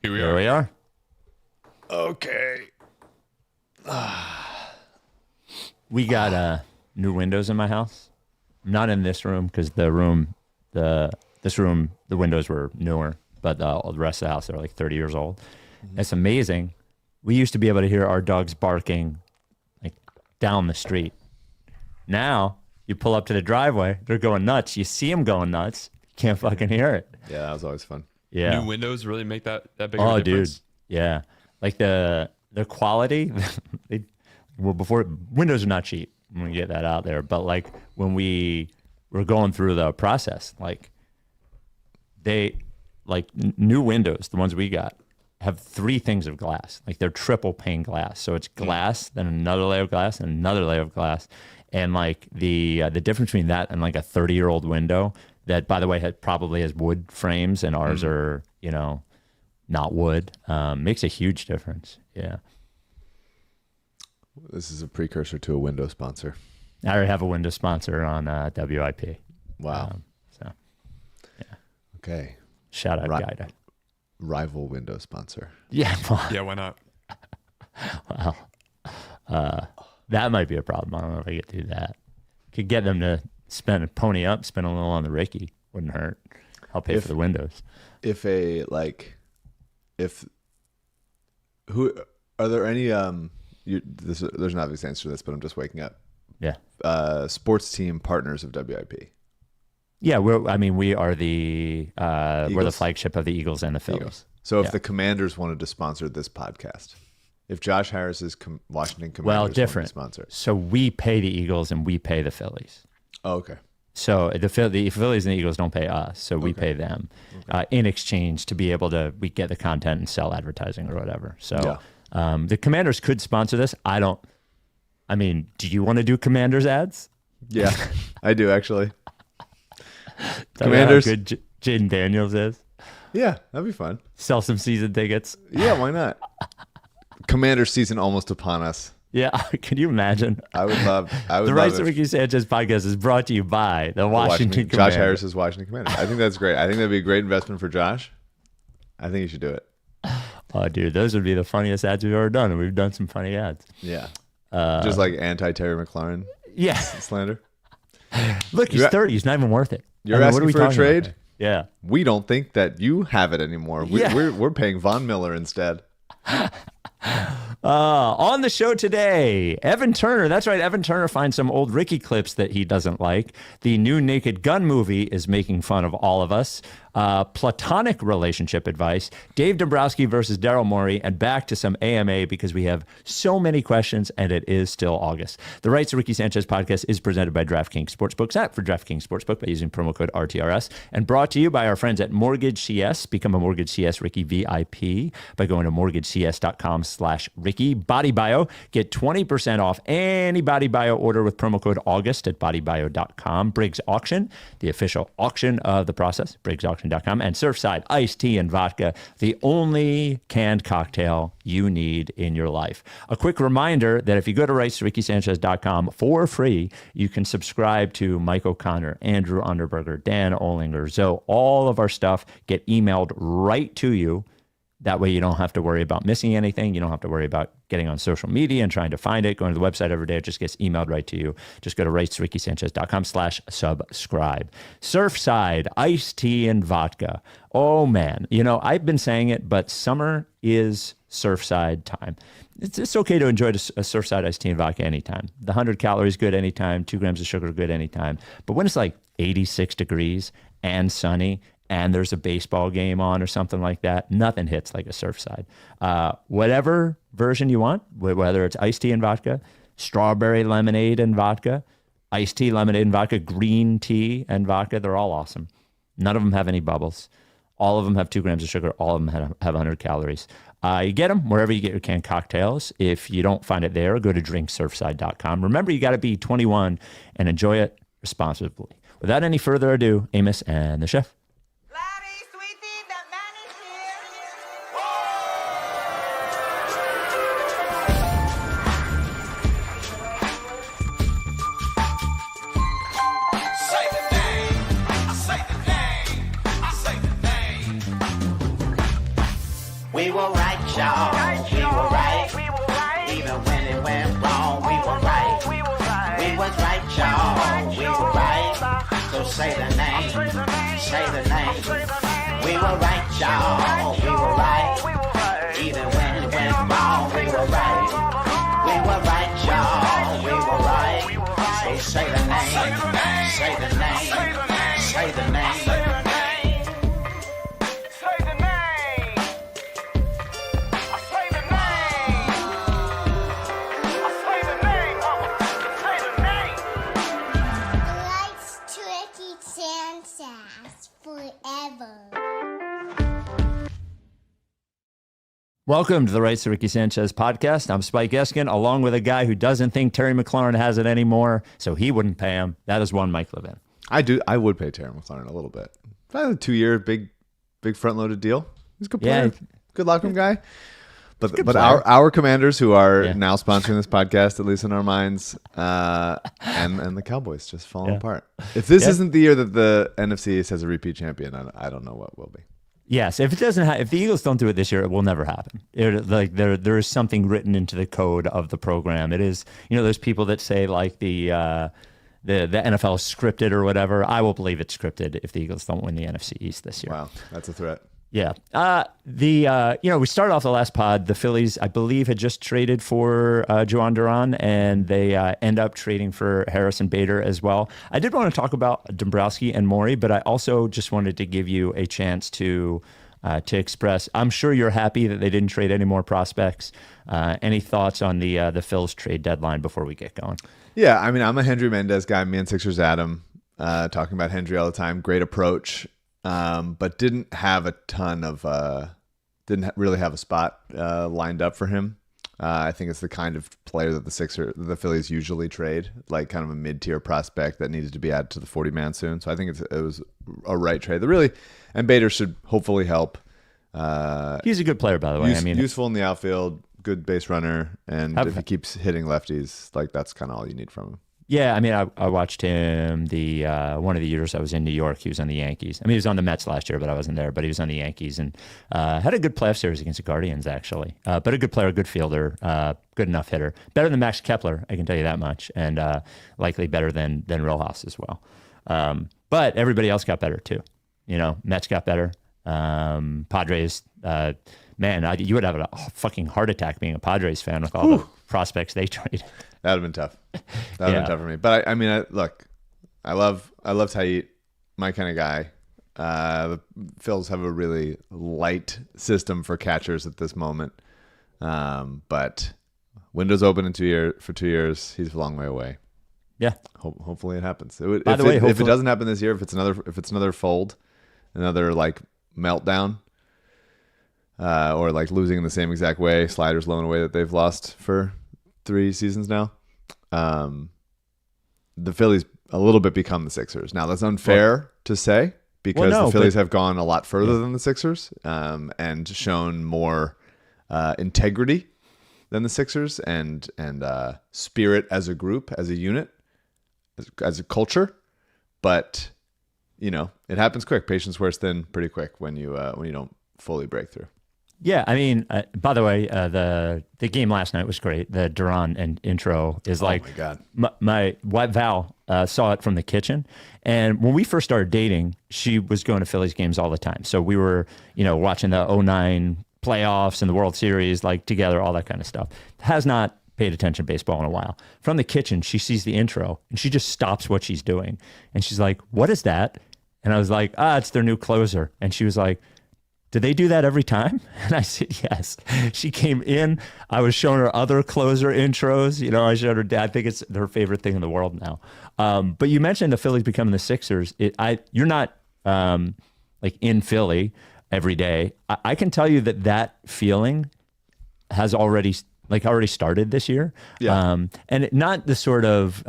Here we are. Okay. We got new windows in my house. Not in this room because the windows were newer, but the rest of the house are like 30 years old. Mm-hmm. It's amazing. We used to be able to hear our dogs barking like down the street. Now you pull up to the driveway, they're going nuts. You see them going nuts. You can't fucking hear it. Yeah, that was always fun. Yeah. New windows really make that big of a difference? Dude. Yeah. Like the quality, before windows are not cheap. I'm gonna get that out there. But like when we were going through the process, like new windows, the ones we got, have 3 things of glass. Like they're triple pane glass. So it's glass, then another layer of glass, and another layer of glass. And like the difference between that and like a 30-year-old window that, by the way, probably has wood frames, and ours are, not wood, makes a huge difference. Yeah. This is a precursor to a window sponsor. I already have a window sponsor on WIP. Wow. So, yeah. Okay. Shout out, Guida. Rival window sponsor. Yeah. Yeah, why not? Well, that might be a problem. I don't know if I could do that. Could get them to spend a little on the Ricky. Wouldn't hurt. I'll pay for the windows. Are there any there's an obvious answer to this, but I'm just waking up. Yeah. Sports team partners of WIP. Yeah, we are the we're the flagship of the Eagles and the Phillies. Eagles. So if the Commanders wanted to sponsor this podcast, if Josh Harris's Washington Commanders wanted to sponsor it. So we pay the Eagles and we pay the Phillies. Oh, okay. So the Phillies and the Eagles don't pay us, so we pay them in exchange to be able to get the content and sell advertising or whatever. So the Commanders could sponsor this. Do you want to do Commanders ads? Yeah, I do actually. Commanders. How good Jaden Daniels is. Yeah, that'd be fun. Sell some season tickets. Yeah, why not? Commanders season almost upon us. Yeah, can you imagine? I would love. The Rights to Ricky Sanchez podcast is brought to you by the Washington Commanders. Josh Harris's Washington Commanders. I think that's great. I think that'd be a great investment for Josh. I think you should do it. Oh, dude, those would be the funniest ads we've ever done, and we've done some funny ads. Yeah, just like anti-Terry McLaurin. Yeah, slander. Look, he's 30. He's not even worth it. You're asking for a trade? Yeah. We don't think that you have it anymore. We're paying Von Miller instead. On the show today, Evan Turner. That's right. Evan Turner finds some old Ricky clips that he doesn't like. The new Naked Gun movie is making fun of all of us. Platonic relationship advice. Dave Dombrowski versus Daryl Morey, and back to some AMA because we have so many questions and it is still August. The Rights to Ricky Sanchez podcast is presented by DraftKings Sportsbook. Sign up for DraftKings Sportsbook by using promo code RTRS, and brought to you by our friends at MortgageCS. Become a MortgageCS Ricky VIP by going to mortgagecs.com/Ricky. BodyBio. Get 20% off any BodyBio order with promo code August at bodybio.com. Briggs Auction, the official auction of the process. BriggsAuction.com, and Surfside iced tea and vodka, the only canned cocktail you need in your life. A quick reminder that if you go to rightstoRickySanchez.com for free, you can subscribe to Mike O'Connor, Andrew Underberger, Dan Olinger, Zoe. All of our stuff get emailed right to you. That way you don't have to worry about missing anything. You don't have to worry about getting on social media and trying to find it, going to the website every day. It just gets emailed right to you. Just go to rightstoRickySanchez.com/subscribe. Surfside, iced tea and vodka. Oh, man. I've been saying it, but summer is Surfside time. It's okay to enjoy a Surfside iced tea and vodka anytime. The 100 calories good anytime. 2 grams of sugar good anytime. But when it's like 86 degrees and sunny, and there's a baseball game on or something like that, nothing hits like a Surfside. Whatever version you want, whether it's iced tea and vodka, strawberry lemonade and vodka, iced tea, lemonade and vodka, green tea and vodka, they're all awesome. None of them have any bubbles. All of them have 2 grams of sugar. All of them have 100 calories. You get them wherever you get your canned cocktails. If you don't find it there, go to drinksurfside.com. Remember, you got to be 21 and enjoy it responsibly. Without any further ado, Amos and the chef. We were right, y'all. We were right. Even when it went wrong, we were right. We was right, y'all. We were right. So say the name. Say the name. We were right, y'all. We were right. Even when it went wrong, we were right. We were right, y'all. We were right. So say the name. Say the name. Say the name. Forever. Welcome to the Rights to Ricky Sanchez podcast. I'm Spike Eskin, along with a guy who doesn't think Terry McLaurin has it anymore, so he wouldn't pay him. That is one Mike Levin. I would pay Terry McLaurin a little bit. Probably a 2-year big front-loaded deal. He's a good player. Yeah. Good locker guy. But our Commanders, who are now sponsoring this podcast, at least in our minds, and the Cowboys just falling apart. If this isn't the year that the NFC East has a repeat champion, I don't know what will be. Yes, if it doesn't, if the Eagles don't do it this year, it will never happen. There is something written into the code of the program. It is, there's people that say like the NFL is scripted or whatever. I will believe it's scripted if the Eagles don't win the NFC East this year. Wow, that's a threat. Yeah. We started off the last pod. The Phillies, I believe, had just traded for Juan Duran, and they end up trading for Harrison Bader as well. I did want to talk about Dombrowski and Morey, but I also just wanted to give you a chance to express. I'm sure you're happy that they didn't trade any more prospects. Any thoughts on the Phils trade deadline before we get going? Yeah, I mean, I'm a Hendry Mendez guy. Me and Sixers Adam talking about Hendry all the time. Great approach. But didn't have a ton of didn't really have a spot lined up for him. I think it's the kind of player that the Phillies usually trade, like kind of a mid-tier prospect that needed to be added to the 40-man soon. So I think it was a right trade. And Bader should hopefully help. He's a good player, by the way. Useful in the outfield, good base runner, and if he keeps hitting lefties, like that's kind of all you need from him. Yeah, I watched him the one of the years I was in New York. He was on the Yankees. He was on the Mets last year, but I wasn't there. But he was on the Yankees and had a good playoff series against the Guardians, actually. But a good player, good fielder, good enough hitter. Better than Max Kepler, I can tell you that much, and likely better than Rojas as well. But everybody else got better too. Mets got better. Padres, you would have a fucking heart attack being a Padres fan with all the prospects they traded. That would have been tough. That would have been tough for me. But I love Tait, my kind of guy. The Phils have a really light system for catchers at this moment. But windows open for 2 years. He's a long way away. Yeah. Hopefully it happens. If it doesn't happen this year, if it's another fold, another like meltdown, or like losing in the same exact way, sliders low in a way that they've lost for 3 seasons now, the Phillies a little bit become the Sixers. Now that's unfair to say because the Phillies have gone a lot further than the Sixers, and shown more integrity than the Sixers, and spirit as a group, as a unit, as a culture. But it happens quick. Patience wears thin pretty quick when you don't fully break through. Yeah, by the way, the game last night was great. The Duran and intro is like, oh my God. My wife Val saw it from the kitchen, and when we first started dating, she was going to Phillies games all the time. So we were, watching the 2009 playoffs and the World Series like together, all that kind of stuff. Has not paid attention to baseball in a while. From the kitchen, she sees the intro and she just stops what she's doing, and she's like, "What is that?" And I was like, "It's their new closer." And she was like, "Did they do that every time?" And I said, yes. She came in. I was showing her other closer intros. I showed her dad. I think it's her favorite thing in the world now. But you mentioned the Phillies becoming the Sixers. You're not like in Philly every day. I can tell you that feeling has already started this year. Yeah. And not the sort of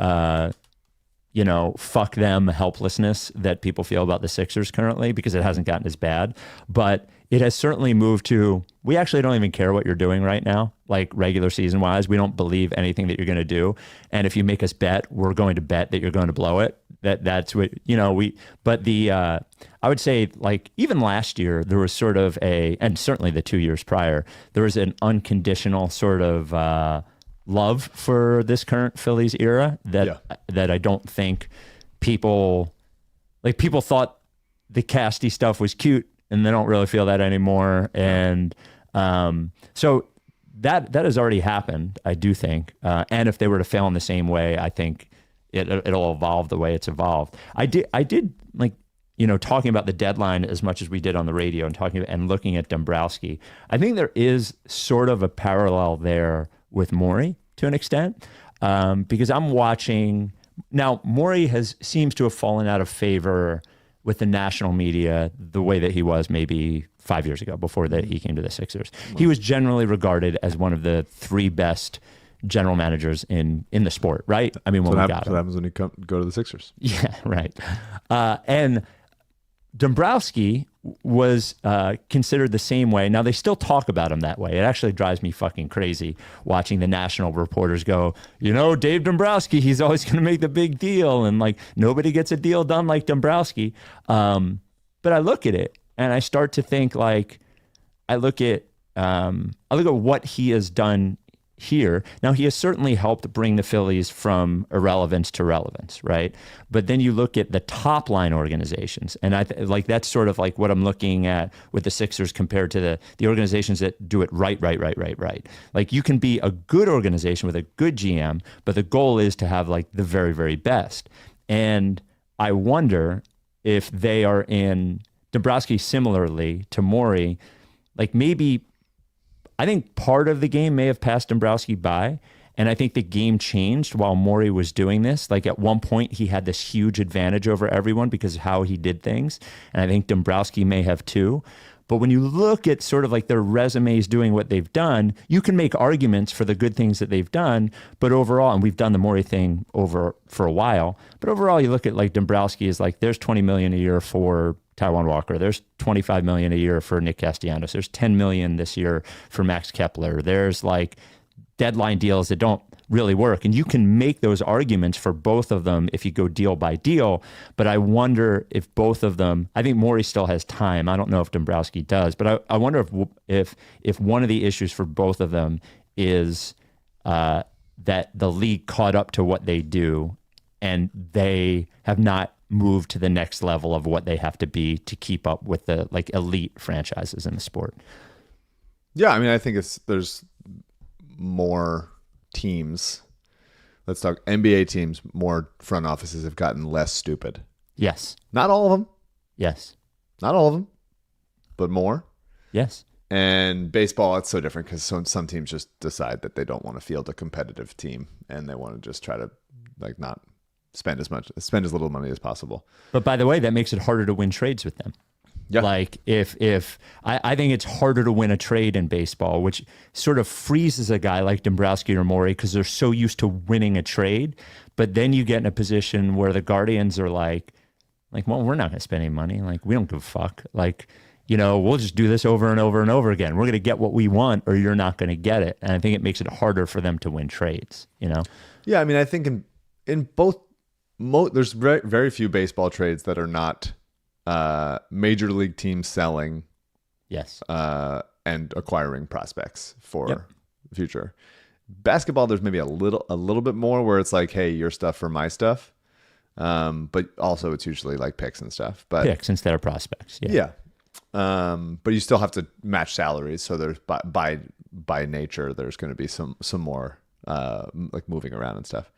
fuck them helplessness that people feel about the Sixers currently, because it hasn't gotten as bad. But it has certainly moved to, we actually don't even care what you're doing right now, like regular season wise. We don't believe anything that you're going to do. And if you make us bet, we're going to bet that you're going to blow it. That's what, but I would say, like, even last year, there was sort of and certainly the 2 years prior, there was an unconditional sort of love for this current Phillies era that I don't think people thought the casty stuff was cute, and they don't really feel that anymore. And so that has already happened, I do think. And if they were to fail in the same way, I think it'll evolve the way it's evolved. I did like, talking about the deadline as much as we did on the radio and looking at Dombrowski, I think there is sort of a parallel there with Morey to an extent, because I'm watching now. Morey seems to have fallen out of favor with the national media the way that he was maybe 5 years ago before he came to the Sixers. He was generally regarded as one of the 3 best general managers in the sport, right? I mean, when we got him. What happens when you go to the Sixers? Yeah, right. And Dombrowski was considered the same way. Now, they still talk about him that way. It actually drives me fucking crazy watching the national reporters go, Dave Dombrowski, he's always going to make the big deal. And like, nobody gets a deal done like Dombrowski. But I look at it and I start to think, like, I look at what he has done here. Now, he has certainly helped bring the Phillies from irrelevance to relevance, right? But then you look at the top line organizations, and that's sort of like what I'm looking at with the Sixers compared to the organizations that do it right. Like, you can be a good organization with a good GM, but the goal is to have like the very, very best. And I wonder if they are in Dombrowski similarly to Morey, like maybe. I think part of the game may have passed Dombrowski by, and I think the game changed while Morey was doing this. Like, at one point, he had this huge advantage over everyone because of how he did things, and I think Dombrowski may have too. But when you look at sort of like their resumes doing what they've done, you can make arguments for the good things that they've done, but overall, and we've done the Morey thing for a while, but overall, you look at like Dombrowski is like, there's $20 million a year for Taijuan Walker. There's $25 million a year for Nick Castellanos. There's $10 million this year for Max Kepler. There's like deadline deals that don't really work. And you can make those arguments for both of them if you go deal by deal. But I wonder if both of them, I think Morey still has time. I don't know if Dombrowski does, but I wonder if one of the issues for both of them is that the league caught up to what they do and they have not moved to the next level of what they have to be to keep up with the like elite franchises in the sport. Yeah, I mean, I think there's more teams. Let's talk NBA teams. More front offices have gotten less stupid. Yes. Not all of them. Yes. Not all of them, but more. Yes. And baseball, it's so different because some teams just decide that they don't want to field a competitive team and they want to just try to like not spend as little money as possible. But by the way, that makes it harder to win trades with them. Yeah. Like if I think it's harder to win a trade in baseball, which sort of freezes a guy like Dombrowski or Morey because they're so used to winning a trade. But then you get in a position where the Guardians are like, well, we're not going to spend any money. Like, we don't give a fuck. Like, we'll just do this over and over and over again. We're going to get what we want or you're not going to get it. And I think it makes it harder for them to win trades, Yeah, I mean, I think in both, there's very, very few baseball trades that are not major league teams selling, yes, and acquiring prospects for the future. Basketball, there's maybe a little bit more where it's like, hey, your stuff for my stuff, but also it's usually like picks and stuff. But picks instead of prospects. Yeah. But you still have to match salaries, so there's by nature there's going to be some more like moving around and stuff.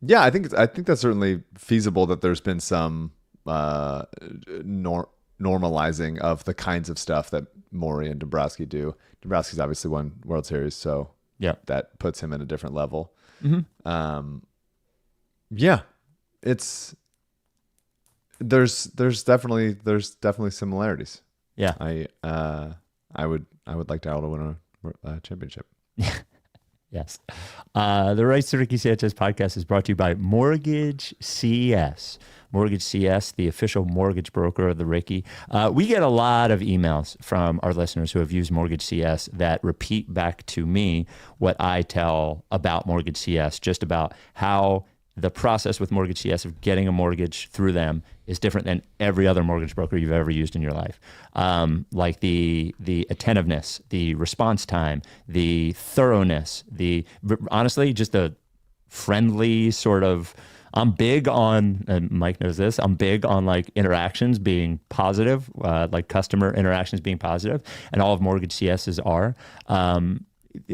Yeah, I think that's certainly feasible that there's been some normalizing of the kinds of stuff that Morey and Dombrowski do. Dombrowski's obviously won World Series, so that puts him in a different level. Mm-hmm. Yeah, there's definitely similarities. Yeah, I would like to win a championship. Yes. The Rights to Ricky Sanchez podcast is brought to you by MortgageCS. MortgageCS, the official mortgage broker of the Ricky. We get a lot of emails from our listeners who have used MortgageCS that repeat back to me what I tell about MortgageCS, just about how the process with MortgageCS of getting a mortgage through them is different than every other mortgage broker you've ever used in your life. Like the attentiveness, the response time, the thoroughness, honestly, just the friendly sort of, I'm big on, and Mike knows this, I'm big on like interactions being positive, like customer interactions being positive, and all of MortgageCS's are.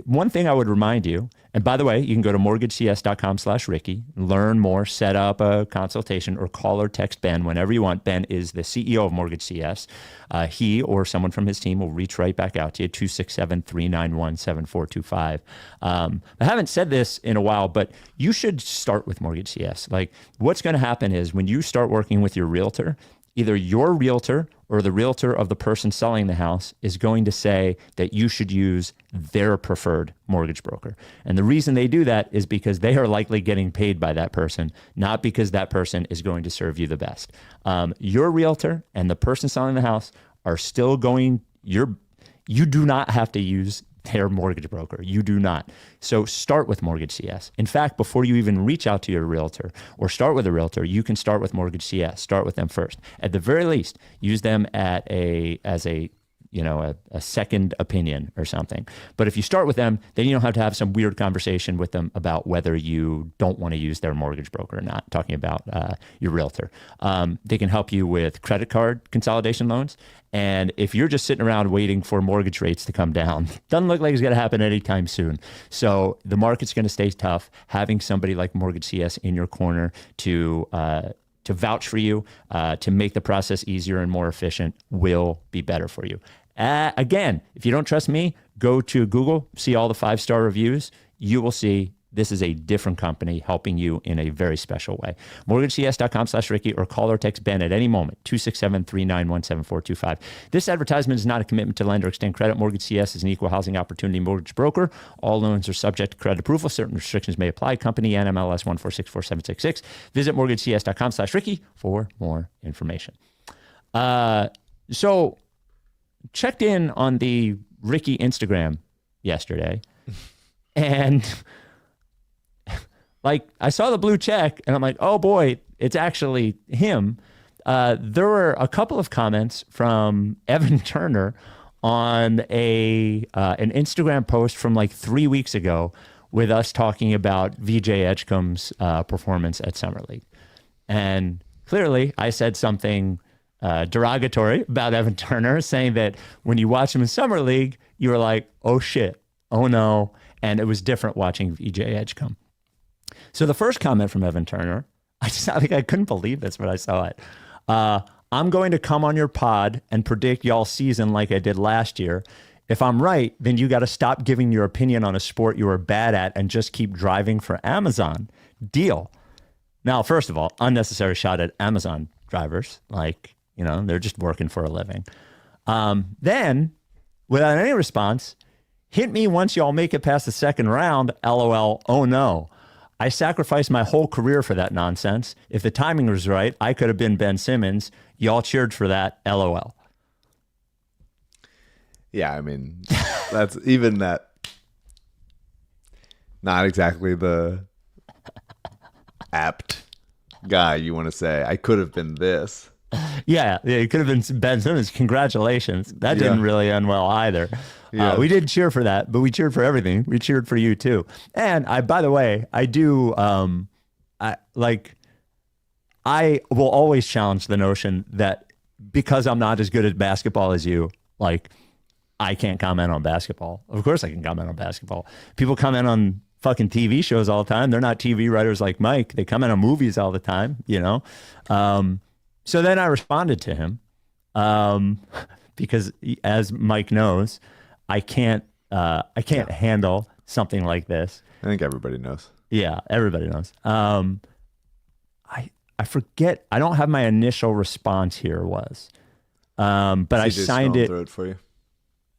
One thing I would remind you, and by the way, you can go to mortgagecs.com/Ricky, learn more, set up a consultation, or call or text Ben whenever you want. Ben is the CEO of MortgageCS. He or someone from his team will reach right back out to you, 267-391-7425. I haven't said this in a while, but you should start with MortgageCS. Like, what's going to happen is when you start working with your realtor, either your realtor or the realtor of the person selling the house is going to say that you should use their preferred mortgage broker. And the reason they do that is because they are likely getting paid by that person, not because that person is going to serve you the best. Your realtor and the person selling the house are still going, you do not have to use their mortgage broker. You do not. So start with MortgageCS. In fact, before you even reach out to your realtor or start with a realtor, you can start with MortgageCS. Start with them first. At the very least, use them as a second opinion or something. But if you start with them, then you don't have to have some weird conversation with them about whether you don't want to use their mortgage broker or not, talking about your realtor. They can help you with credit card consolidation loans. And if you're just sitting around waiting for mortgage rates to come down, doesn't look like it's going to happen anytime soon. So the market's going to stay tough. Having somebody like MortgageCS in your corner to vouch for you, to make the process easier and more efficient will be better for you. Again, if you don't trust me, go to Google, see all the 5-star reviews. You will see this is a different company helping you in a very special way. MortgageCS.com/Ricky or call or text Ben at any moment, 267-391-7425. This advertisement is not a commitment to lend or extend credit. MortgageCS is an equal housing opportunity mortgage broker. All loans are subject to credit approval. Certain restrictions may apply. Company NMLS 1464766. Visit MortgageCS.com/Ricky for more information. So checked in on the Ricky Instagram yesterday and like I saw the blue check and I'm like, oh boy, it's actually him. There were a couple of comments from Evan Turner on an Instagram post from like 3 weeks ago with us talking about VJ Edgecombe's performance at Summer League. And clearly I said something derogatory about Evan Turner, saying that when you watch him in Summer League, you were like, oh shit, oh no. And it was different watching VJ Edgecombe. So the first comment from Evan Turner, I couldn't believe this when I saw it. I'm going to come on your pod and predict y'all's season like I did last year. If I'm right, then you got to stop giving your opinion on a sport you are bad at and just keep driving for Amazon. Deal. Now, first of all, unnecessary shot at Amazon drivers. Like, they're just working for a living. Then, without any response, hit me once y'all make it past the second round. LOL. Oh no. I sacrificed my whole career for that nonsense. If the timing was right, I could have been Ben Simmons. Y'all cheered for that. LOL. Yeah, I mean, that's even that. Not exactly the apt guy you want to say. I could have been this. Yeah, it could have been Ben Simmons. Congratulations. That didn't really end well either. Yeah. We did cheer for that, but we cheered for everything. We cheered for you too. And by the way, I do, I will always challenge the notion that because I'm not as good at basketball as you, like, I can't comment on basketball. Of course I can comment on basketball. People comment on fucking TV shows all the time. They're not TV writers like Mike. They comment on movies all the time, So then I responded to him because, as Mike knows, I can't handle something like this. I think everybody knows. Yeah, everybody knows. I forget. I don't have my initial response here was, but I signed it. Throw it for you.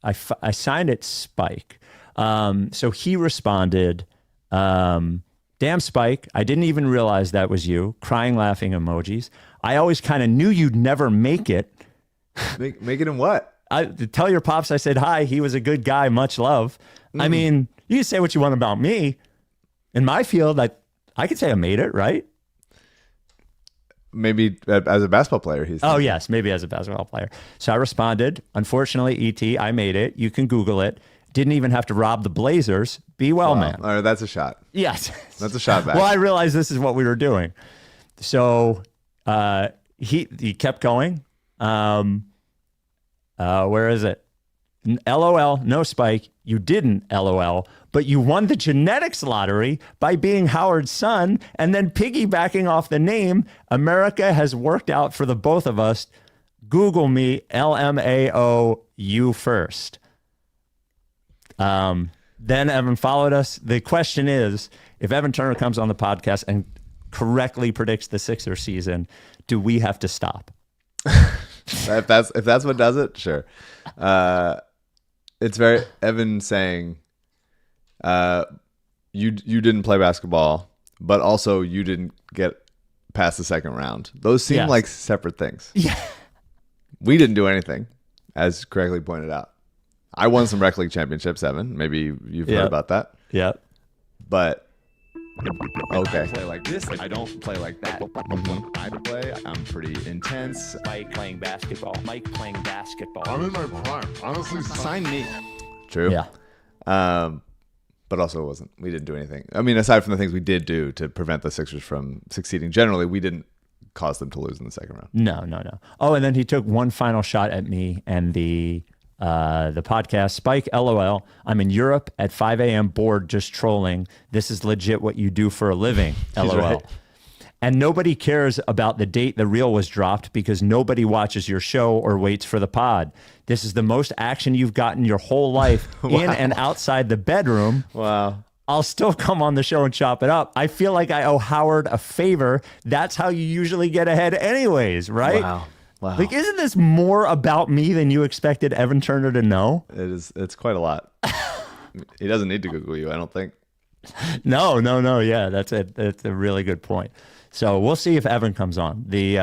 I signed it Spike. So he responded, damn Spike, I didn't even realize that was you. Crying, laughing emojis. I always kind of knew you'd never make it. Make it in what? Tell your pops I said hi. He was a good guy. Much love. I mean, you can say what you want about me. In my field, I could say I made it, right? Maybe as a basketball player, he's. Oh, yes, maybe as a basketball player. So I responded, unfortunately, ET, I made it. You can Google it. Didn't even have to rob the Blazers. Be well, man. All right, that's a shot. Yes. That's a shot back. Well, I realized this is what we were doing. So he kept going. Where is it? LOL, no Spike. You didn't, LOL, but you won the genetics lottery by being Howard's son and then piggybacking off the name. America has worked out for the both of us. Google me, LMAO, you first. Then Evan followed us. The question is, if Evan Turner comes on the podcast and correctly predicts the Sixers season, do we have to stop? If that's what does it, sure. It's very Evan saying, you didn't play basketball, but also you didn't get past the second round. Those seem like separate things. Yeah. We didn't do anything, as correctly pointed out. I won some rec league championships, Evan. Maybe you've heard about that. Yeah. But okay. I play like this. I don't play like that. When I play, I'm pretty intense. Mike playing basketball. I'm in my prime. Honestly, Sign me. True. Yeah. But also it wasn't. We didn't do anything. I mean, aside from the things we did do to prevent the Sixers from succeeding, generally we didn't cause them to lose in the second round. No. Oh, and then he took one final shot at me and the podcast. Spike, LOL. I'm in Europe at 5 a.m. bored, just trolling. This is legit what you do for a living. LOL. Right. And nobody cares about the date the reel was dropped because nobody watches your show or waits for the pod. This is the most action you've gotten your whole life in and outside the bedroom. Wow. I'll still come on the show and chop it up. I feel like I owe Howard a favor. That's how you usually get ahead anyways, right? Wow. Like, isn't this more about me than you expected Evan Turner to know? It is. It's quite a lot. He doesn't need to Google you, I don't think. No. Yeah, that's it. That's a really good point. So we'll see if Evan comes on. The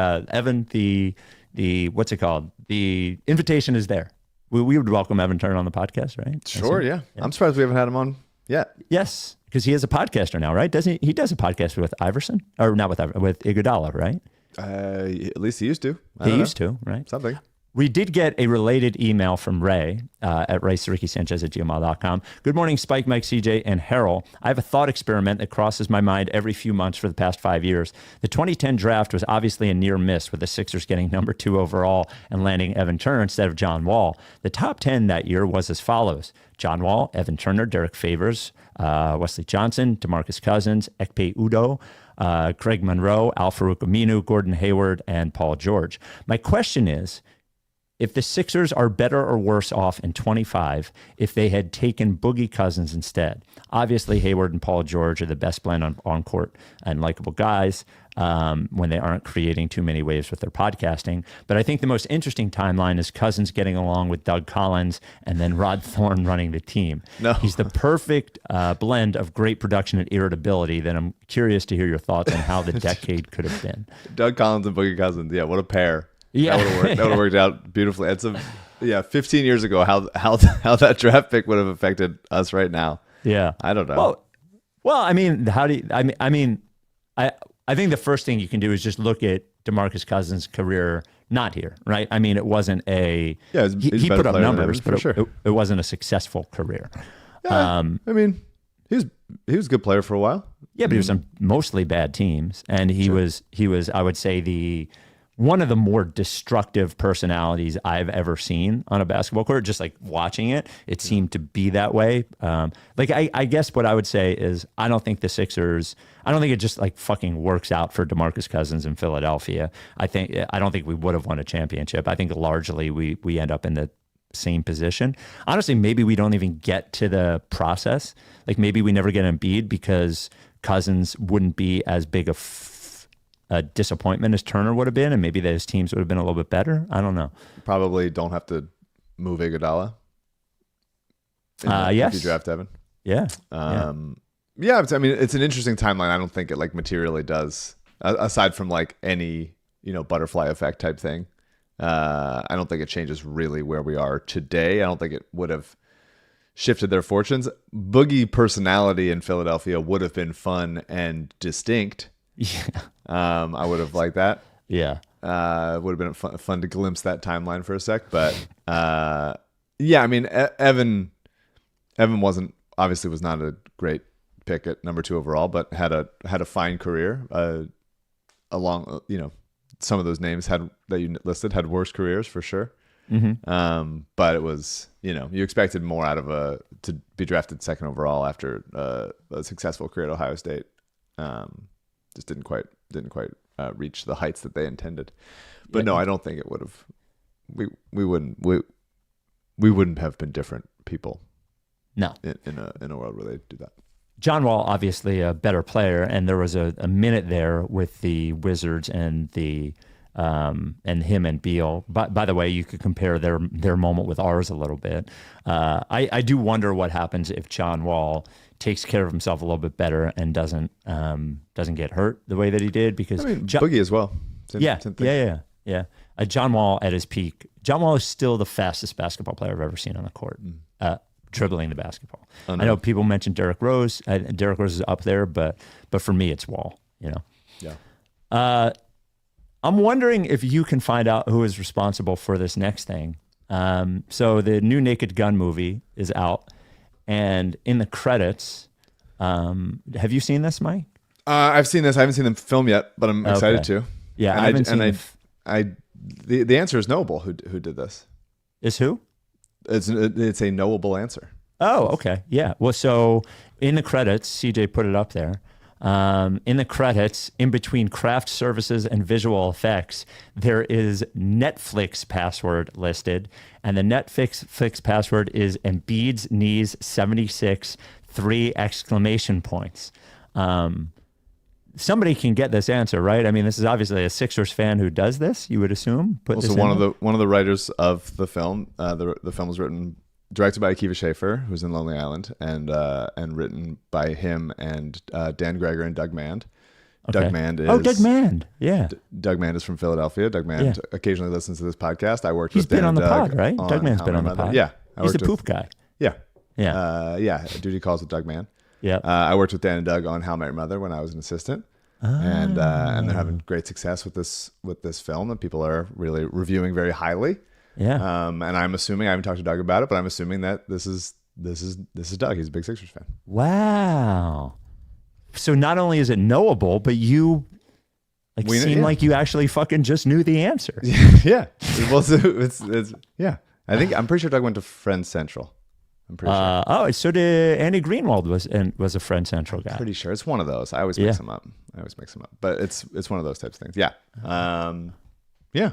what's it called? The invitation is there. We would welcome Evan Turner on the podcast, right? Sure, yeah. I'm surprised we haven't had him on yet. Yes, because he is a podcaster now, right? Doesn't he? He does a podcast with Iverson, or not with Iverson, with Iguodala, right? At least he used to. He used to, right? Something. We did get a related email from Ray at RayRickySanchez@gmail.com. Good morning, Spike, Mike, CJ, and Harold. I have a thought experiment that crosses my mind every few months for the past 5 years. The 2010 draft was obviously a near miss, with the Sixers getting number 2 overall and landing Evan Turner instead of John Wall. The top 10 that year was as follows: John Wall, Evan Turner, Derek Favors, Wesley Johnson, DeMarcus Cousins, Ekpe Udoh, Craig Monroe, Al-Farouq Aminu, Gordon Hayward, and Paul George. My question is, if the Sixers are better or worse off in 25 if they had taken Boogie Cousins instead. Obviously, Hayward and Paul George are the best blend on court and likable guys when they aren't creating too many waves with their podcasting. But I think the most interesting timeline is Cousins getting along with Doug Collins and then Rod Thorne running the team. No. He's the perfect blend of great production and irritability. Then I'm curious to hear your thoughts on how the decade could have been. Doug Collins and Boogie Cousins. Yeah, what a pair. Yeah. That would have worked out beautifully. It's 15 years ago how that draft pick would have affected us right now. Yeah. I don't know. Well, I mean, how do you, I think the first thing you can do is just look at DeMarcus Cousins' career not here, right? I mean, it wasn't he put up numbers, but it wasn't a successful career. Yeah, I mean, he was a good player for a while. Yeah, but he was on mostly bad teams, and he was I would say one of the more destructive personalities I've ever seen on a basketball court. Just like watching it seemed to be that way. I guess what I would say is I don't think it just like fucking works out for DeMarcus Cousins in Philadelphia. I don't think we would have won a championship. I think largely we end up in the same position. Honestly, maybe we don't even get to the process. Like maybe we never get Embiid because Cousins wouldn't be as big a disappointment as Turner would have been, and maybe those teams would have been a little bit better. I don't know. Probably don't have to move Iguodala. Yes. If you draft Evan. Yeah. Yeah. I mean, it's an interesting timeline. I don't think it like materially does, aside from like any butterfly effect type thing. I don't think it changes really where we are today. I don't think it would have shifted their fortunes. Boogie personality in Philadelphia would have been fun and distinct. Yeah. I would have liked that. Yeah. It would have been fun to glimpse that timeline for a sec. But yeah, I mean, Evan was not a great pick at number 2 overall, but had a fine career. Along, some of those names that you listed had worse careers for sure. Mm-hmm. But it was, you expected more out of to be drafted 2nd overall after a successful career at Ohio State. Just didn't quite reach the heights that they intended. But no, I don't think it would have. We wouldn't have been different people. No, in a world where they do that. John Wall, obviously a better player, and there was a minute there with the Wizards and the and him and Beal. By the way, you could compare their moment with ours a little bit. I do wonder what happens if John Wall takes care of himself a little bit better and doesn't get hurt the way that he did, because Boogie as well. Yeah. John Wall at his peak. John Wall is still the fastest basketball player I've ever seen on the court, dribbling the basketball. I know people mentioned Derrick Rose. Derrick Rose is up there, but for me, it's Wall. Yeah. I'm wondering if you can find out who is responsible for this next thing. So the new Naked Gun movie is out, and in the credits, have you seen this, Mike? I've seen this. I haven't seen the film yet, but I'm excited to. Yeah, the answer is knowable. Who did this? Is who? It's a knowable answer. Oh, okay. Yeah. Well, so in the credits, CJ put it up there. In the credits, in between craft services and visual effects, there is Netflix password listed, and the Netflix password is Embiid's knees 76 3 exclamation points. Somebody can get this answer, right? I mean, this is obviously a Sixers fan who does this, you would assume. One of the writers of the film, the film was directed by Akiva Schaffer, who's in Lonely Island, and written by him and Dan Greger and Doug Mand. Okay. Doug Mand is Doug Mand, yeah. Doug Mand is from Philadelphia. Doug Mand occasionally listens to this podcast. I worked He's with Dan been on and the Doug pod, right? Doug Mand's been on the pod. Yeah, he's the poop guy. Yeah, yeah. Duty Calls with Doug Mand. Yeah. I worked with Dan and Doug on How I Met Your Mother when I was an assistant. And they're having great success with this film that people are really reviewing very highly. Yeah. And I'm assuming, I haven't talked to Doug about it, but I'm assuming that this is Doug. He's a big Sixers fan. Wow. So not only is it knowable, but you seem like you actually fucking just knew the answer. Yeah. Well, it's I'm pretty sure Doug went to Friends Central. I'm pretty sure. So did Andy Greenwald was a Friend Central guy. Pretty sure it's one of those. I always mix them up. But it's one of those types of things. Yeah. Yeah.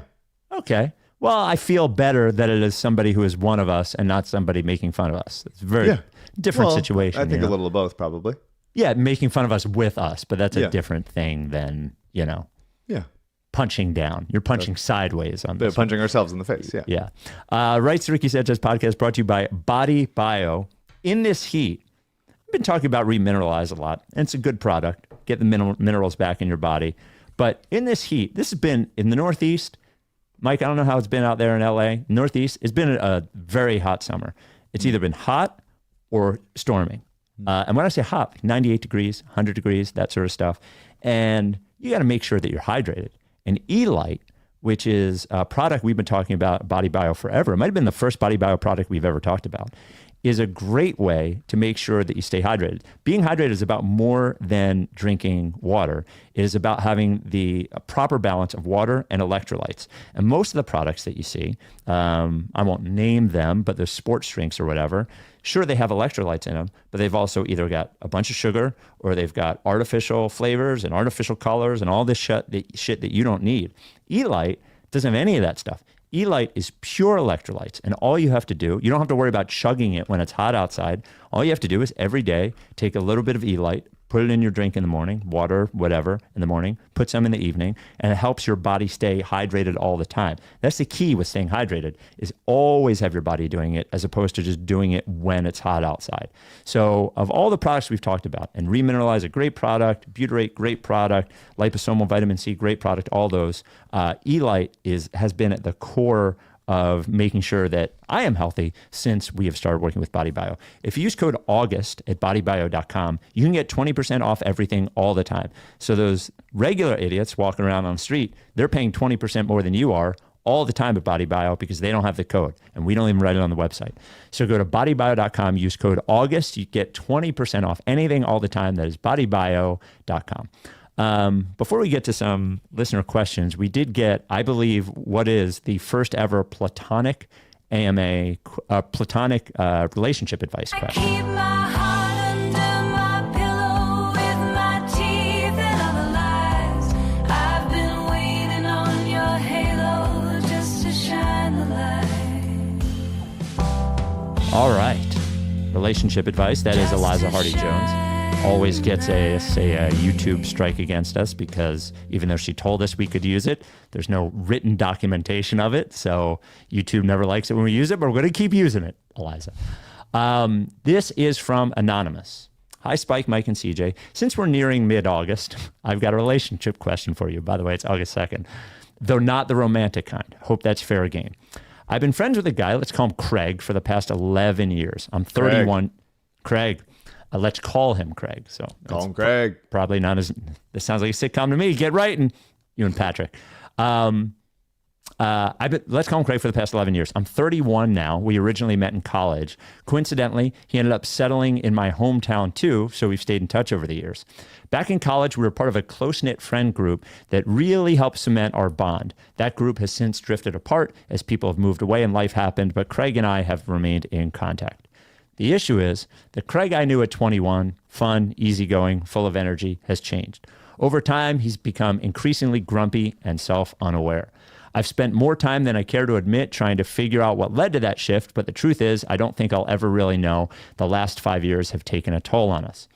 Okay. Well, I feel better that it is somebody who is one of us and not somebody making fun of us. It's a very different situation. I think a little of both, probably. Yeah, making fun of us with us, but that's a different thing than, Yeah. punching down. You're punching sideways on this. Punching ourselves in the face, yeah. Yeah. Rights to Ricky Sanchez podcast brought to you by BodyBio. In this heat, I've been talking about Remineralize a lot, and it's a good product. Get the minerals back in your body. But in this heat, this has been in the Northeast. Mike, I don't know how it's been out there in LA. Northeast, it's been a very hot summer. It's either been hot or storming. And when I say hot, 98 degrees, 100 degrees, that sort of stuff. And you got to make sure that you're hydrated. And E-Light, which is a product we've been talking about, BodyBio forever, it might have been the first BodyBio product we've ever talked about, is a great way to make sure that you stay hydrated. Being hydrated is about more than drinking water. It is about having the proper balance of water and electrolytes. And most of the products that you see, I won't name them, but they're sports drinks or whatever, sure, they have electrolytes in them, but they've also either got a bunch of sugar or they've got artificial flavors and artificial colors and all this shit that you don't need. E-Light doesn't have any of that stuff. E-Light is pure electrolytes, and all you have to do, you don't have to worry about chugging it when it's hot outside. All you have to do is every day take a little bit of E-Light, put it in your drink in the morning, water, whatever, in the morning, put some in the evening, and it helps your body stay hydrated all the time. That's the key with staying hydrated, is always have your body doing it as opposed to just doing it when it's hot outside. So of all the products we've talked about, and Remineralize, a great product, butyrate, great product, liposomal vitamin C, great product, all those, E-Light has been at the core of making sure that I am healthy since we have started working with BodyBio. If you use code August at bodybio.com, you can get 20% off everything all the time. So those regular idiots walking around on the street, they're paying 20% more than you are all the time at BodyBio because they don't have the code, and we don't even write it on the website. So go to bodybio.com, use code August, you get 20% off anything all the time. That is bodybio.com. Before we get to some listener questions, we did get, I believe, what is the first ever Platonic AMA, Platonic relationship advice question. Keep my heart under my pillow with my teeth and other lies. I've been waiting on your halo just to shine the light. All right. Relationship advice. That is Eliza Hardy-Jones. Always gets a YouTube strike against us because even though she told us we could use it, there's no written documentation of it. So YouTube never likes it when we use it, but we're going to keep using it, Eliza. This is from Anonymous. Hi, Spike, Mike, and CJ. Since we're nearing mid-August, I've got a relationship question for you. By the way, it's August 2nd, though not the romantic kind. Hope that's fair game. I've been friends with a guy, let's call him Craig, for the past 11 years. I'm 31. Craig. Let's call him Craig. So Call him Craig. Probably not as, this sounds like a sitcom to me. Get right. And you and Patrick. Let's call him Craig for the past 11 years. I'm 31 now. We originally met in college. Coincidentally, he ended up settling in my hometown too. So we've stayed in touch over the years. Back in college, we were part of a close-knit friend group that really helped cement our bond. That group has since drifted apart as people have moved away and life happened, but Craig and I have remained in contact. The issue is that Craig I knew at 21, fun, easygoing, full of energy, has changed. Over time, he's become increasingly grumpy and self-unaware. I've spent more time than I care to admit trying to figure out what led to that shift, but the truth is, I don't think I'll ever really know. The last 5 years have taken a toll on us.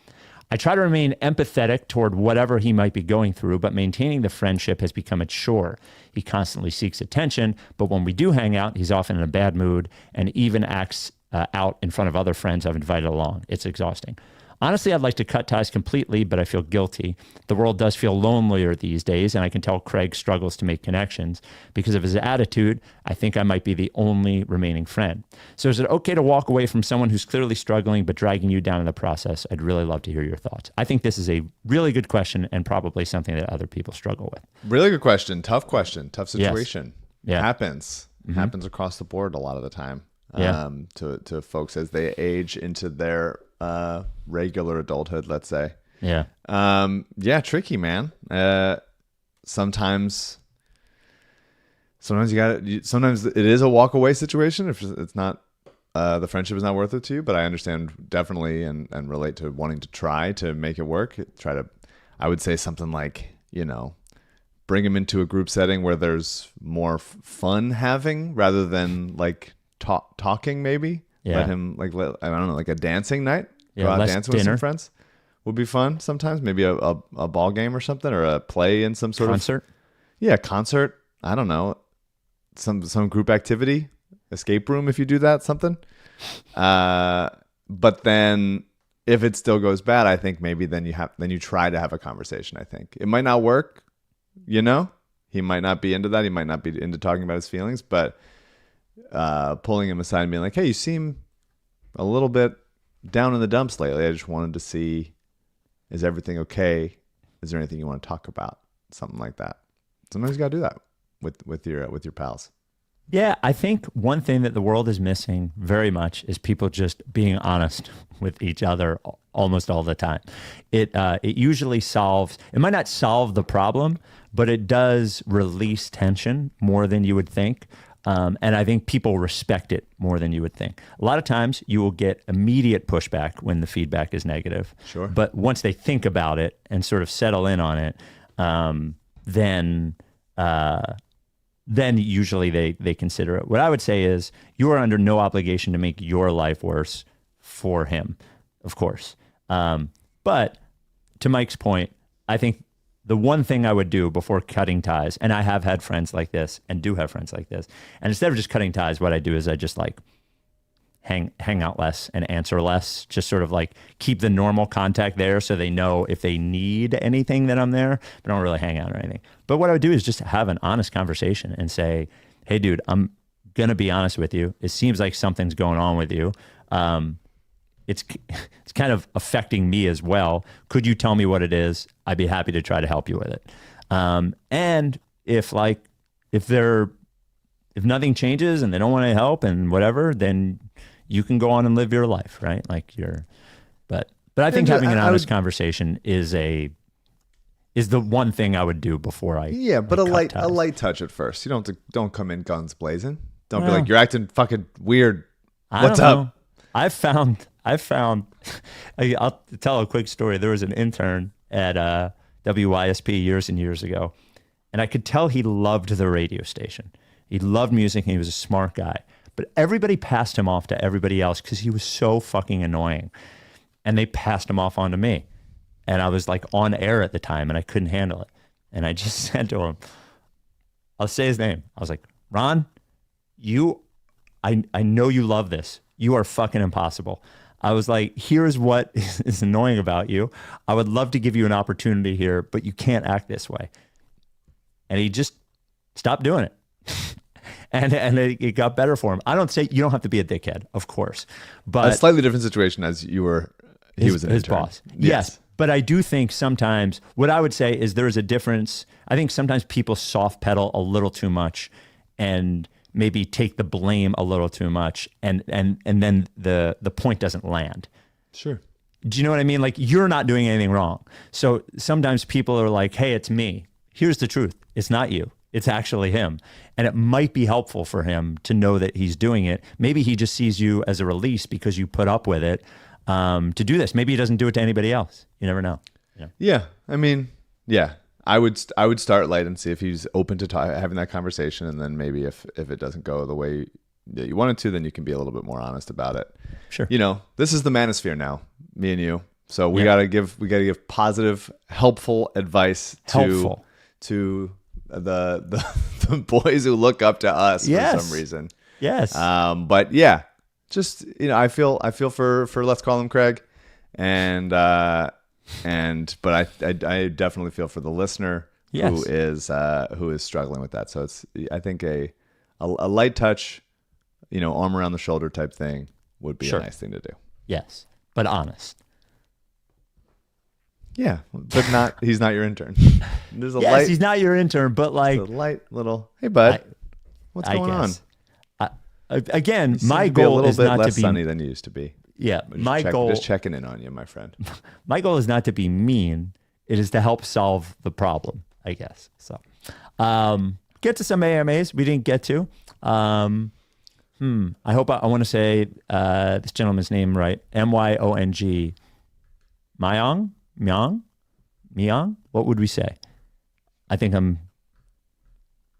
I try to remain empathetic toward whatever he might be going through, but maintaining the friendship has become a chore. He constantly seeks attention, but when we do hang out, he's often in a bad mood and even acts out in front of other friends I've invited along. It's exhausting. Honestly, I'd like to cut ties completely, but I feel guilty. The world does feel lonelier these days, and I can tell Craig struggles to make connections. Because of his attitude, I think I might be the only remaining friend. So is it okay to walk away from someone who's clearly struggling but dragging you down in the process? I'd really love to hear your thoughts. I think this is a really good question and probably something that other people struggle with. Really good question. Tough situation. Yes. Yeah. Happens. Happens across the board a lot of the time. To folks as they age into their regular adulthood, let's say. Yeah. Tricky, man. Sometimes sometimes it is a walk away situation if it's not the friendship is not worth it to you, but I understand definitely and relate to wanting to try to make it work. I would say something like, bring them into a group setting where there's more fun having rather than like talking maybe. Yeah. Let him I don't know, like a dancing night. Yeah, Go out less dancing with dinner. some friends would be fun sometimes. Maybe a ball game or something, or a play in some sort Concert? of concert. I don't know, some group activity, escape room if you do that, something. But then if it still goes bad, I think maybe then you try to have a conversation. I think it might not work. He might not be into that. He might not be into talking about his feelings, but pulling him aside and being like, hey, you seem a little bit down in the dumps lately. I just wanted to see, is everything okay? Is there anything you want to talk about? Something like that. Sometimes you got to do that with your pals. Yeah, I think one thing that the world is missing very much is people just being honest with each other almost all the time. It usually solves, it might not solve the problem, but it does release tension more than you would think. And I think people respect it more than you would think. A lot of times you will get immediate pushback when the feedback is negative. Sure. But once they think about it and sort of settle in on it, then usually they consider it. What I would say is you are under no obligation to make your life worse for him, of course. But to Mike's point, I think the one thing I would do before cutting ties, and I have had friends like this and do have friends like this, and instead of just cutting ties, what I do is I just like hang out less and answer less, just sort of like keep the normal contact there so they know if they need anything that I'm there, but don't really hang out or anything. But what I would do is just have an honest conversation and say, hey, dude, I'm gonna be honest with you. It seems like something's going on with you. It's kind of affecting me as well. Could you tell me what it is? I'd be happy to try to help you with it. And if nothing changes and they don't want to help and whatever, then you can go on and live your life, right? But I think having an honest conversation is the one thing I would do before I but a cut light touch at first. You don't come in guns blazing. Don't be like, you're acting fucking weird. What's up? I've found I'll tell a quick story. There was an intern at WYSP years and years ago, and I could tell he loved the radio station. He loved music and he was a smart guy. But everybody passed him off to everybody else because he was so fucking annoying. And they passed him off onto me. And I was like on air at the time and I couldn't handle it. And I just said to him, I'll say his name. I was like, Ron, I know you love this. You are fucking impossible. I was like, here's what is annoying about you. I would love to give you an opportunity here, but you can't act this way. And he just stopped doing it. And it got better for him. I don't say you don't have to be a dickhead, of course, but a slightly different situation as he was an his intern. boss. Yes. But I do think sometimes what I would say is there is a difference. I think sometimes people soft pedal a little too much and maybe take the blame a little too much. And then the point doesn't land. Sure. Do you know what I mean? Like, you're not doing anything wrong. So sometimes people are like, hey, it's me. Here's the truth. It's not you. It's actually him. And it might be helpful for him to know that he's doing it. Maybe he just sees you as a release because you put up with it to do this. Maybe he doesn't do it to anybody else. You never know. Yeah. I mean, yeah. I would start light and see if he's open to having that conversation. And then maybe if it doesn't go the way that you want it to, then you can be a little bit more honest about it. Sure. This is the manosphere now, me and you. So we gotta give positive, helpful advice to the boys who look up to us for some reason. Yes. But yeah, just I feel for let's call him Craig, but I definitely feel for the listener who is struggling with that. So it's I think a light touch, arm around the shoulder type thing would be a nice thing to do. Yes, but honest. Yeah, but he's not your intern. There's a he's not your intern, but like a light little, hey bud, what's going on? Again, my goal is not to be less sunny than you used to be. Yeah, just checking in on you, my friend. My goal is not to be mean. It is to help solve the problem, I guess. So, get to some AMAs we didn't get to. I hope I want to say this gentleman's name right. Myong. Myong? What would we say? I think I'm.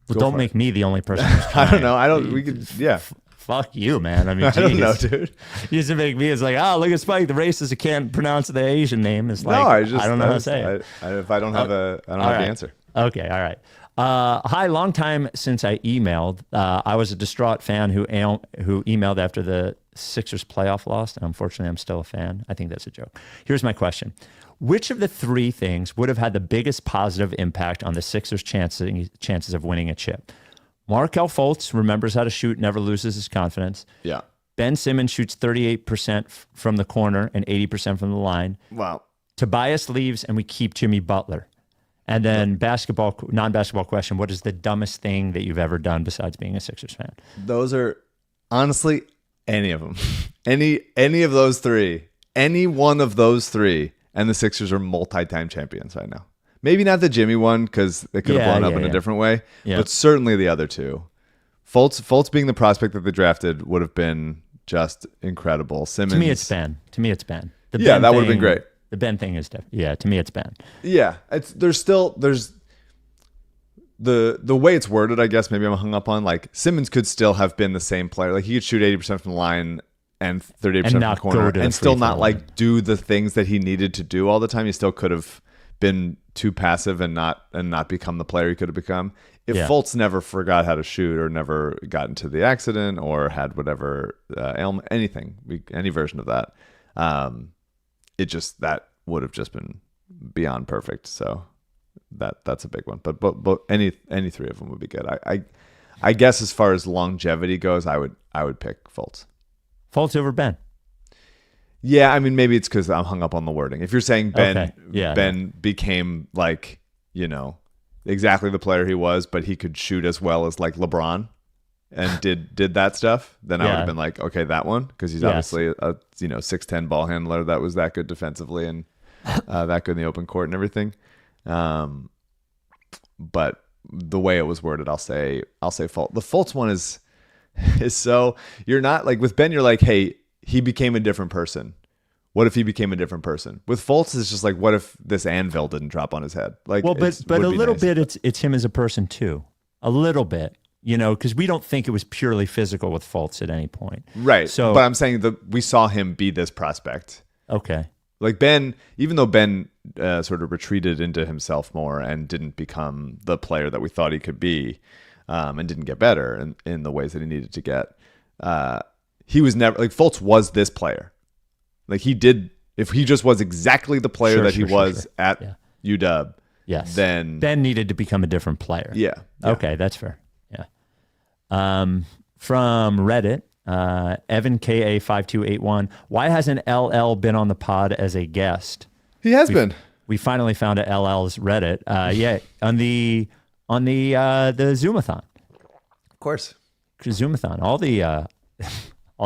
Well, don't make me the only person. I don't know. We could. Yeah. Fuck you, man. I mean, I don't know, dude. You used to make me. It's like, look at Spike, the racist who can't pronounce the Asian name. It's like, I don't know how to say it. If I don't have the answer. Okay, all right. Hi, long time since I emailed. I was a distraught fan who emailed after the Sixers playoff loss. And unfortunately, I'm still a fan. I think that's a joke. Here's my question. Which of the three things would have had the biggest positive impact on the Sixers' chances of winning a chip? Markelle Fultz remembers how to shoot, never loses his confidence. Yeah. Ben Simmons shoots 38% from the corner and 80% from the line. Wow. Tobias leaves and we keep Jimmy Butler. And then non-basketball question, what is the dumbest thing that you've ever done besides being a Sixers fan? Those are, honestly, any of them. Any of those three. Any one of those three. And the Sixers are multi-time champions right now. Maybe not the Jimmy one because it could have blown up in a different way, but certainly the other two. Fultz being the prospect that they drafted would have been just incredible. Simmons. To me, it's Ben. That would have been great. The Ben thing is different. To me, it's Ben. Yeah, there's the way it's worded. I guess maybe I'm hung up on like Simmons could still have been the same player. Like he could shoot 80% from the line and 38% from the corner, and still not like do the things that he needed to do all the time. He still could have been too passive and not become the player he could have become. If Fultz never forgot how to shoot or never got into the accident or had whatever ailment, any version of that, that would have just been beyond perfect. So that's a big one. But any three of them would be good. I guess as far as longevity goes, I would pick Fultz. Fultz over Ben. Yeah, I mean, maybe it's because I'm hung up on the wording. If you're saying Ben, Okay. Yeah, Ben became like, exactly the player he was, but he could shoot as well as like LeBron and did that stuff, then I would have been like, okay, that one, because he's obviously a 6'10" ball handler that was that good defensively and that good in the open court and everything. But the way it was worded, I'll say Fultz. The Fultz one is so, you're not like with Ben, you're like, hey, he became a different person. What if he became a different person? With Fultz, it's just like, what if this anvil didn't drop on his head? Like, well, but a little bit, it's him as a person too. A little bit, because we don't think it was purely physical with Fultz at any point. Right. So, but I'm saying that we saw him be this prospect. Okay. Like Ben, even though Ben sort of retreated into himself more and didn't become the player that we thought he could be, and didn't get better in the ways that he needed to get, he was never like Fultz was this player. Like he did, if he just was exactly the player he was at UW, yes, then Ben needed to become a different player. Yeah. Okay, that's fair. Yeah. From Reddit, Evan KA5281. Why hasn't LL been on the pod as a guest? He has been. We finally found a LL's Reddit. On the Zoomathon. Of course. Zoomathon. All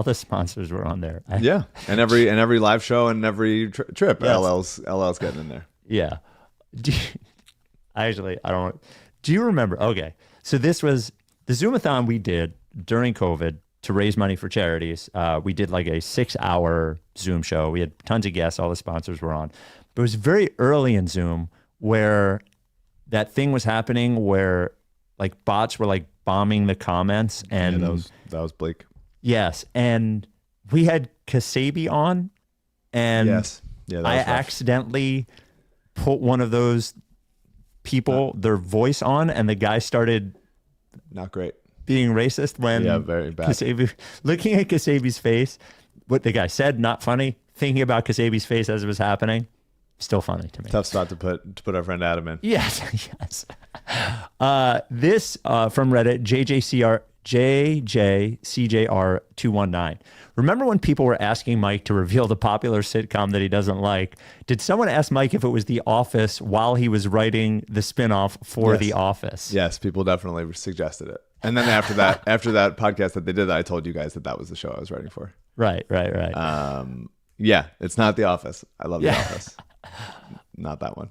the sponsors were on there. Yeah, and every live show and every trip, yes. LL's getting in there. Yeah. I don't. Do you remember? Okay, so this was the Zoomathon we did during COVID to raise money for charities. We did like a 6-hour Zoom show. We had tons of guests. All the sponsors were on. But it was very early in Zoom where that thing was happening where like bots were like bombing the comments, and that was bleak. Yes, and we had Kasabi on, and yes. Yeah, that was I rough. accidentally put one of those people, their voice on, and the guy started not great being racist when very bad. Looking at Kasabi's face, what the guy said, not funny. Thinking about Kasabi's face as it was happening, still funny to me. Tough spot to put our friend Adam in. Yes, yes. This from Reddit, JJCJR219. Remember when people were asking Mike to reveal the popular sitcom that he doesn't like? Did someone ask Mike if it was The Office while he was writing the spinoff for The Office? Yes, people definitely suggested it. And then after that podcast that they did, I told you guys that was the show I was writing for. Right. Yeah, it's not The Office. I love The Office. Not that one.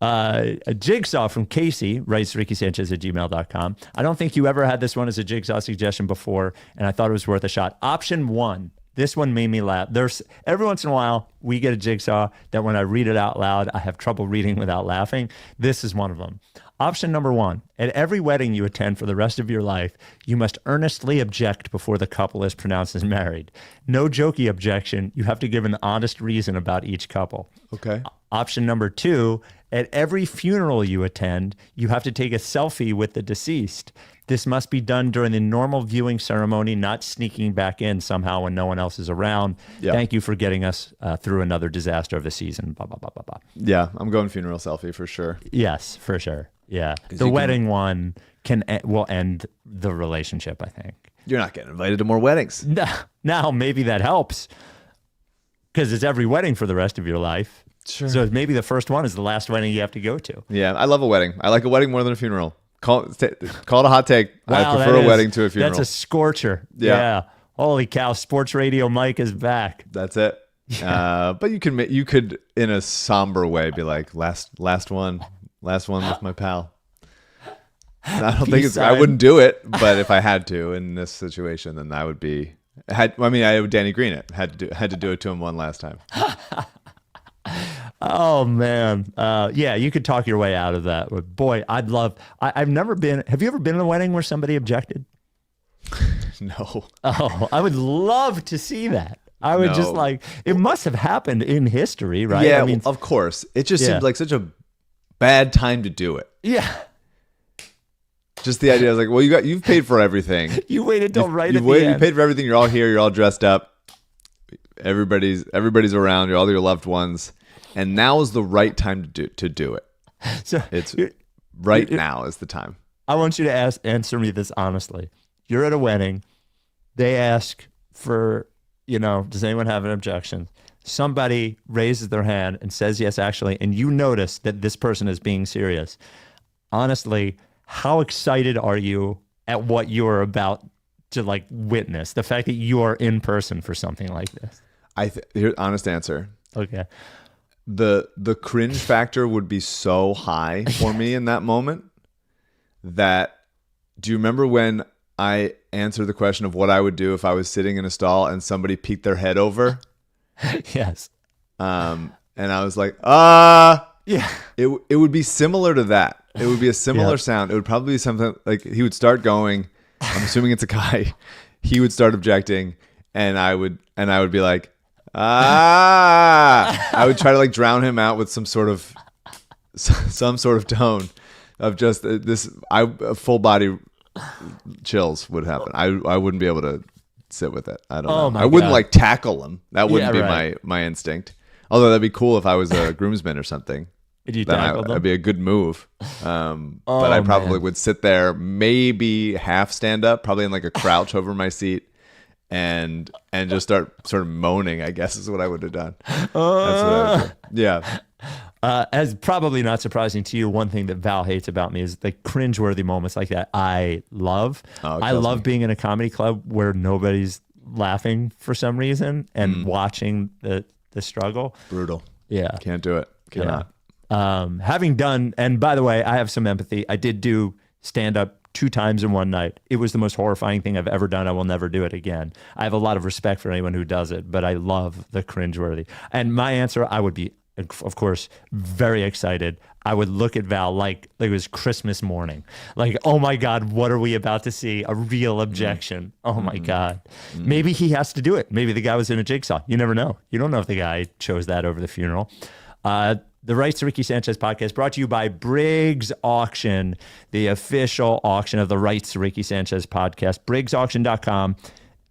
A Jigsaw from Casey writes rickysanchez@gmail.com. I don't think you ever had this one as a Jigsaw suggestion before, and I thought it was worth a shot. Option 1. This one made me laugh. There's every once in a while we get a Jigsaw that when I read it out loud, I have trouble reading without laughing. This is one of them. Option number 1. At every wedding you attend for the rest of your life, you must earnestly object before the couple is pronounced as married. No jokey objection. You have to give an honest reason about each couple. Okay. Option number 2, at every funeral you attend, you have to take a selfie with the deceased. This must be done during the normal viewing ceremony, not sneaking back in somehow when no one else is around. Yeah. Thank you for getting us through another disaster of the season. Blah, blah, blah, blah, blah. Yeah, I'm going funeral selfie for sure. Yes, for sure. Yeah. The wedding one will end the relationship, I think. You're not getting invited to more weddings. Now, maybe that helps because it's every wedding for the rest of your life. Sure. So maybe the first one is the last wedding you have to go to. Yeah, I love a wedding. I like a wedding more than a funeral. Call it a hot take. Wow, I prefer a wedding to a funeral. That's a scorcher. Yeah. Holy cow! Sports Radio Mike is back. That's it. But you could in a somber way be like last one with my pal. I don't think I wouldn't do it, but if I had to in this situation, then I would be. I would Danny Green it. Had to do it to him one last time. Oh man, you could talk your way out of that. But boy, I've never been. Have you ever been in a wedding where somebody objected? No. Oh, I would love to see that. I would just like. It must have happened in history, right? Yeah, of course. It just seemed like such a bad time to do it. Yeah. Just the idea is like, well, you've paid for everything. You waited till right at the end. end. You paid for everything. You're all here. You're all dressed up. Everybody's around. All your loved ones, and now is the right time to do it. So it's now is the time. I want you to answer me this honestly. You're at a wedding. They ask for, does anyone have an objection? Somebody raises their hand and says yes, actually, and you notice that this person is being serious. Honestly, how excited are you at what you are about to witness? The fact that you are in person for something like this. Here's honest answer. Okay. The cringe factor would be so high for me in that moment that, do you remember when I answered the question of what I would do if I was sitting in a stall and somebody peeked their head over? Yes. And I was like, yeah. It would be similar to that. It would be a similar sound. It would probably be something like he would start going, I'm assuming it's a guy. He would start objecting and I would be like, I would try to drown him out with some sort of tone of just this. Full body chills would happen. I wouldn't be able to sit with it. I don't know. I wouldn't tackle him. That wouldn't be my instinct. Although that'd be cool if I was a groomsman or something. Did you tackle them? That'd be a good move. But I probably would sit there, maybe half stand up, probably in a crouch over my seat. And just start sort of moaning, I guess is what I would have done. That's what I would do. Yeah. As probably not surprising to you, one thing that Val hates about me is the cringeworthy moments like that. I love being in a comedy club where nobody's laughing for some reason and watching the struggle. Brutal. Yeah. Can't do it. Cannot. Yeah. Having done, and by the way, I have some empathy. I did do stand up 2 times in one night. It was the most horrifying thing I've ever done. I will never do it again. I have a lot of respect for anyone who does it, but I love the cringeworthy. And my answer, I would be, of course, very excited. I would look at Val like it was Christmas morning. Oh my God, what are we about to see? A real objection. Oh my God. Maybe he has to do it. Maybe the guy was in a Jigsaw. You never know. You don't know if the guy chose that over the funeral. The Rights to Ricky Sanchez podcast brought to you by Briggs Auction, the official auction of the Rights to Ricky Sanchez podcast. BriggsAuction.com,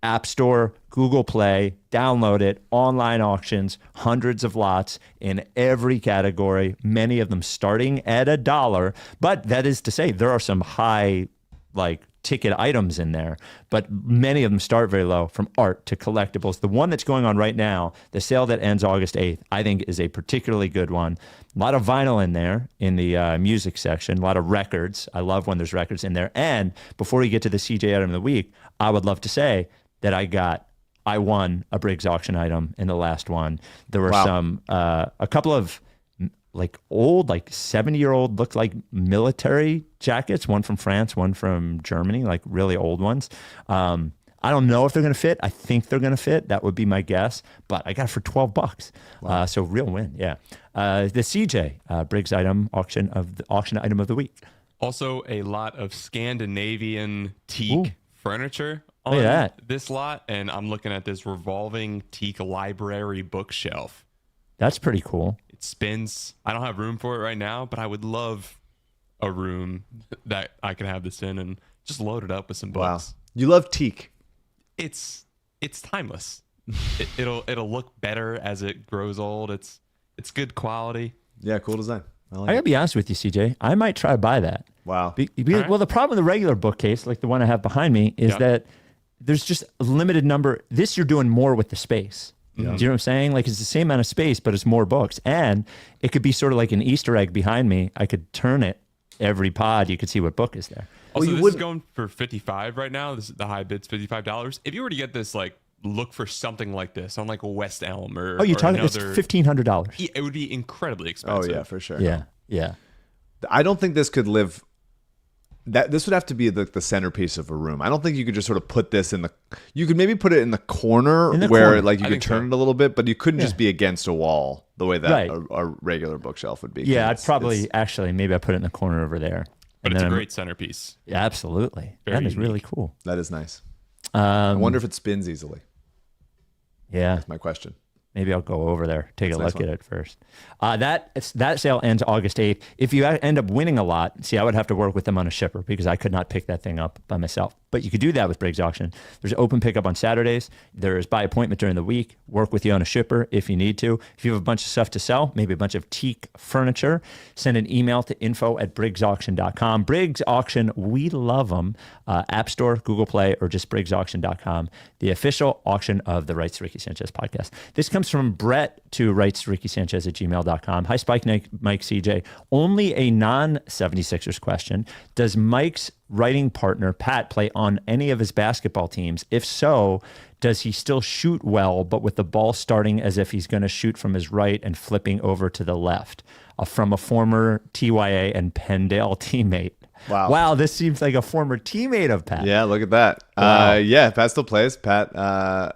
App Store, Google Play, download it, online auctions, hundreds of lots in every category, many of them starting at $1. But that is to say, there are some high, ticket items in there, but many of them start very low, from art to collectibles. The one that's going on right now, the sale that ends August 8th, I think is a particularly good one. A lot of vinyl in there in the music section, a lot of records. I love when there's records in there. And before we get to the CJ item of the week, I would love to say that I won a Briggs auction item in the last one. There were a couple of old 70-year-old looked like military jackets, one from France, one from Germany, really old ones. I don't know if they're going to fit. I think they're going to fit. That would be my guess, but I got it for $12. Wow. So real win. Yeah. The CJ Briggs auction item of the week. Also a lot of Scandinavian teak furniture Look at on this lot, and I'm looking at this revolving teak library bookshelf. That's pretty cool. It spins. I don't have room for it right now, but I would love a room that I can have this in and just load it up with some books. Wow. You love teak. It's timeless. It'll look better as it grows old. It's good quality. Yeah, cool design. I gotta be honest with you, CJ. I might try to buy that. Wow. Well, the problem with the regular bookcase, like the one I have behind me, is that there's just a limited number. This you're doing more with the space. Do you know what I'm saying? It's the same amount of space, but it's more books. And it could be sort of like an Easter egg behind me. I could turn it every pod. You could see what book is there. Also, this is going for $55 right now. This is the high bid's $55. If you were to get this, look for something like this on a West Elm or you're talking it's $1,500. Yeah, it would be incredibly expensive. Oh yeah, for sure. Yeah. I don't think this could live. This would have to be the centerpiece of a room. I don't think you could just sort of put this in the. You could maybe put it in the corner where you could turn it a little bit, but you couldn't just be against a wall the way that a regular bookshelf would be. Yeah, I'd probably maybe I put it in the corner over there. But it's a great centerpiece. Yeah, absolutely. Very that is unique. really cool. That is nice. I wonder if it spins easily. Yeah, that's my question. Maybe I'll go over there, take a That's look a nice at it first. That sale ends August 8th. If you end up winning a lot, see, I would have to work with them on a shipper because I could not pick that thing up by myself. But you could do that with Briggs Auction. There's open pickup on Saturdays. There's by appointment during the week. Work with you on a shipper if you need to. If you have a bunch of stuff to sell, maybe a bunch of teak furniture, send an email to info@briggsauction.com. Briggs Auction, we love them. App Store, Google Play, or just briggsauction.com. The official auction of the Rights to Ricky Sanchez podcast. This comes from Brett to rightstorickysanchez@gmail.com. Hi, Spike, Mike, CJ. Only a non-76ers question. Does Mike's writing partner, Pat, play on any of his basketball teams? If so, does he still shoot well, but with the ball starting as if he's going to shoot from his right and flipping over to the left? From a former TYA and Pendale teammate. Wow, this seems like a former teammate of Pat. Yeah, look at that. Wow. Yeah, Pat still plays. Pat Does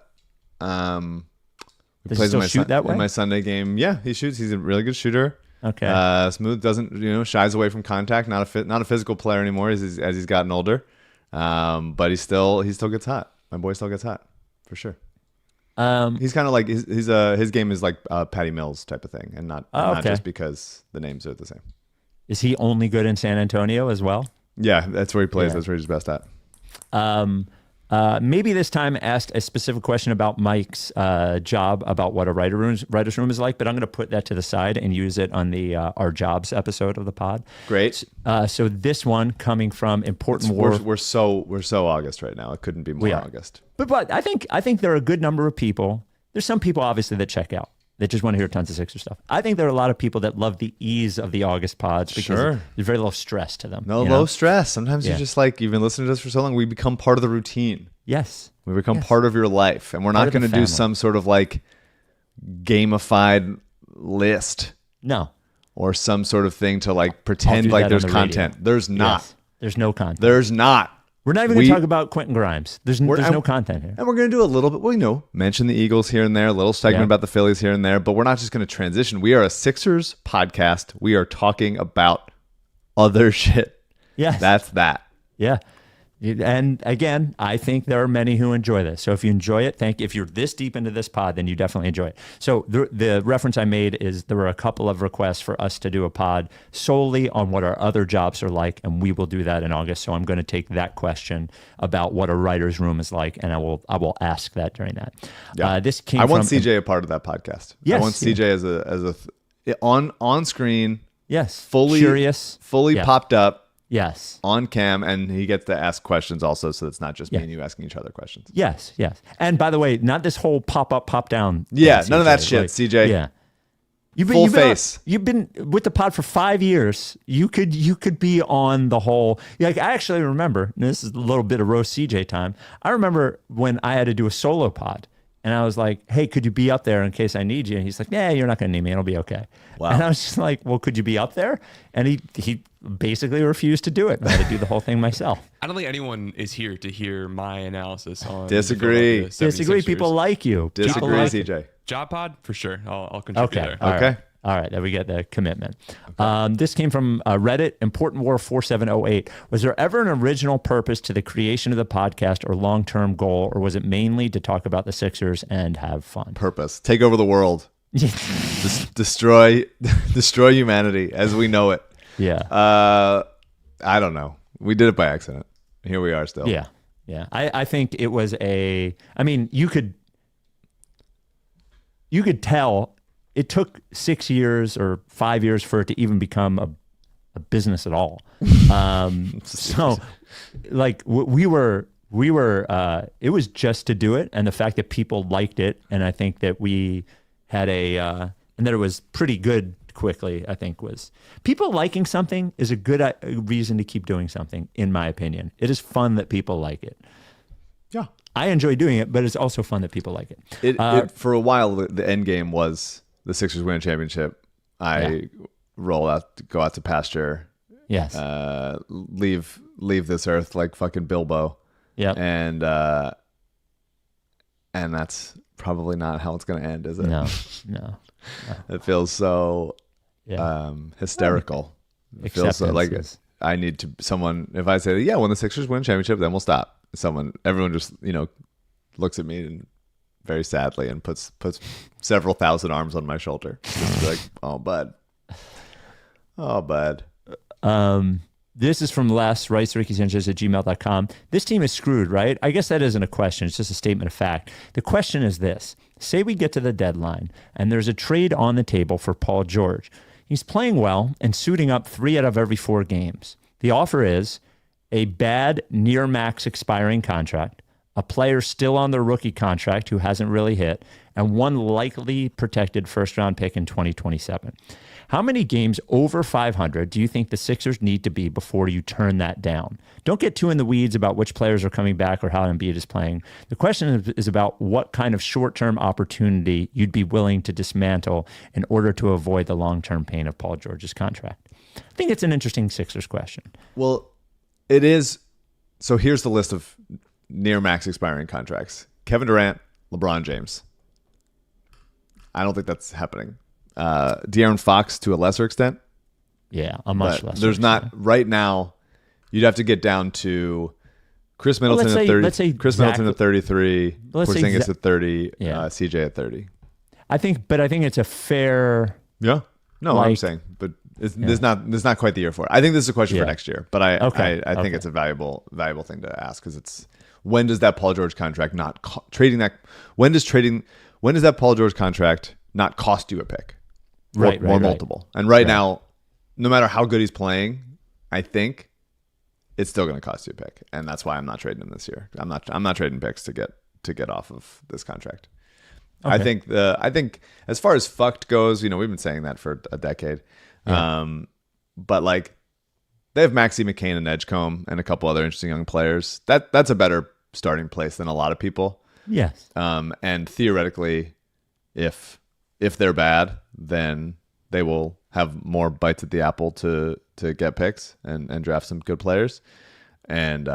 plays he still shoot that way? in my Sunday game. Yeah, he shoots. He's a really good shooter. Okay. Smooth, doesn't shies away from contact. Not a physical player anymore as he's gotten older. But he still gets hot. My boy still gets hot for sure. He's kind of like his game is like Patty Mills type of thing, and not just because the names are the same. Is he only good in San Antonio as well? Yeah, that's where he plays. Yeah. That's where he's best at. Maybe this time asked a specific question about Mike's job, about what a writer's room is like, but I'm going to put that to the side and use it on the our jobs episode of the pod. Great. So this one coming from Important War. We're so August right now. It couldn't be more August. But I think there are a good number of people. There's some people obviously that check out. They just want to hear tons of Sixers stuff. I think there are a lot of people that love the ease of the August pods because there's very little stress to them. Low stress. Sometimes you're just like, you've been listening to us for so long, we become part of the routine. Yes. We become part of your life. And we're not going to do some sort of like gamified list. No. Or some sort of thing to like pretend like there's content. Radio. There's not. Yes. There's no content. There's not. We're not even going to talk about Quentin Grimes. There's no content here. And we're going to do a little bit, mention the Eagles here and there, a little segment about the Phillies here and there, but we're not just going to transition. We are a Sixers podcast. We are talking about other shit. Yes. That's that. Yeah. And again, I think there are many who enjoy this. So if you enjoy it, if you're this deep into this pod, then you definitely enjoy it. So the reference I made is there were a couple of requests for us to do a pod solely on what our other jobs are like, and we will do that in August. So I'm going to take that question about what a writer's room is like, and I will ask that during that. Yeah. This came. I want CJ a part of that podcast. Yes, I want CJ as a on screen. Yes. Fully curious. Fully popped up. Yes. On cam, and he gets to ask questions also, so it's not just me and you asking each other questions. Yes. And by the way, not this whole pop up, pop down. Yeah, thing, none of that CJ. shit, CJ. Yeah. You've been with the pod for 5 years. You could be on the whole. Like, I actually remember, and this is a little bit of roast CJ time. I remember when I had to do a solo pod. And I was like, hey, could you be up there in case I need you? And he's like, yeah, you're not going to need me. It'll be okay. Wow. And I was just like, well, could you be up there? And he basically refused to do it. I had to do the whole thing myself. I don't think anyone is here to hear my analysis on Disagree. the 76ers. People like you. Disagree, CJ. Job pod? For sure. I'll contribute there. Okay. All right, there we get the commitment. Okay. This came from Reddit, Important War 4708. Was there ever an original purpose to the creation of the podcast or long-term goal, or was it mainly to talk about the Sixers and have fun? Purpose. Take over the world. Destroy humanity as we know it. Yeah. I don't know. We did it by accident. Here we are still. Yeah. I think it was you could tell it took 6 years or 5 years for it to even become a business at all. So like we were it was just to do it. And the fact that people liked it. And I think that we had and that it was pretty good quickly, I think was people liking something is a good reason to keep doing something. In my opinion, it is fun that people like it. Yeah. I enjoy doing it, but it's also fun that people like it. It for a while, the end game was the Sixers win a championship. Go out to pasture. Yes. Leave this earth like fucking Bilbo. Yeah. And that's probably not how it's going to end, is it? No. It feels so hysterical. It feels so like I need to someone. If I say, when the Sixers win a championship, then we'll stop. Everyone just looks at me and very sadly and puts several thousand arms on my shoulder. Just to be like, oh, bud. Oh, bud. This is from Les, writes Ricky Sanchez at gmail.com. This team is screwed, right? I guess that isn't a question. It's just a statement of fact. The question is this. Say we get to the deadline and there's a trade on the table for Paul George. He's playing well and suiting up 3 out of every 4 games. The offer is a bad near max expiring contract, a player still on the rookie contract who hasn't really hit, and 1 likely protected first-round pick in 2027. How many games over 500 do you think the Sixers need to be before you turn that down? Don't get too in the weeds about which players are coming back or how Embiid is playing. The question is about what kind of short-term opportunity you'd be willing to dismantle in order to avoid the long-term pain of Paul George's contract. I think it's an interesting Sixers question. Well, it is. So here's the list of near max expiring contracts. Kevin Durant, LeBron James. I don't think that's happening. De'Aaron Fox to a lesser extent. Yeah, a much lesser There's extent. not right now. You'd have to get down to Chris Middleton let's at say- 30. let's say Chris Middleton at 33. Let's say Porzingis Zach- at 30. Yeah. CJ at 30. I think it's a fair. Yeah. No, I'm Like- saying, but there's not quite the year for it. I think this is a question Yeah. for next year, but I think Okay. it's a valuable thing to ask because it's when does that Paul George contract not trading that? When does that Paul George contract not cost you a pick? Right, Or right. multiple. And right now, no matter how good he's playing, I think it's still going to cost you a pick, and that's why I'm not trading him this year. I'm not trading picks to get off of this contract. Okay. I think as far as fucked goes, we've been saying that for a decade. Yeah. But like they have Maxey McCain and Edgecombe and a couple other interesting young players. That's a better starting place than a lot of people. Yes. And theoretically, if they're bad, then they will have more bites at the apple to get picks and draft some good players. And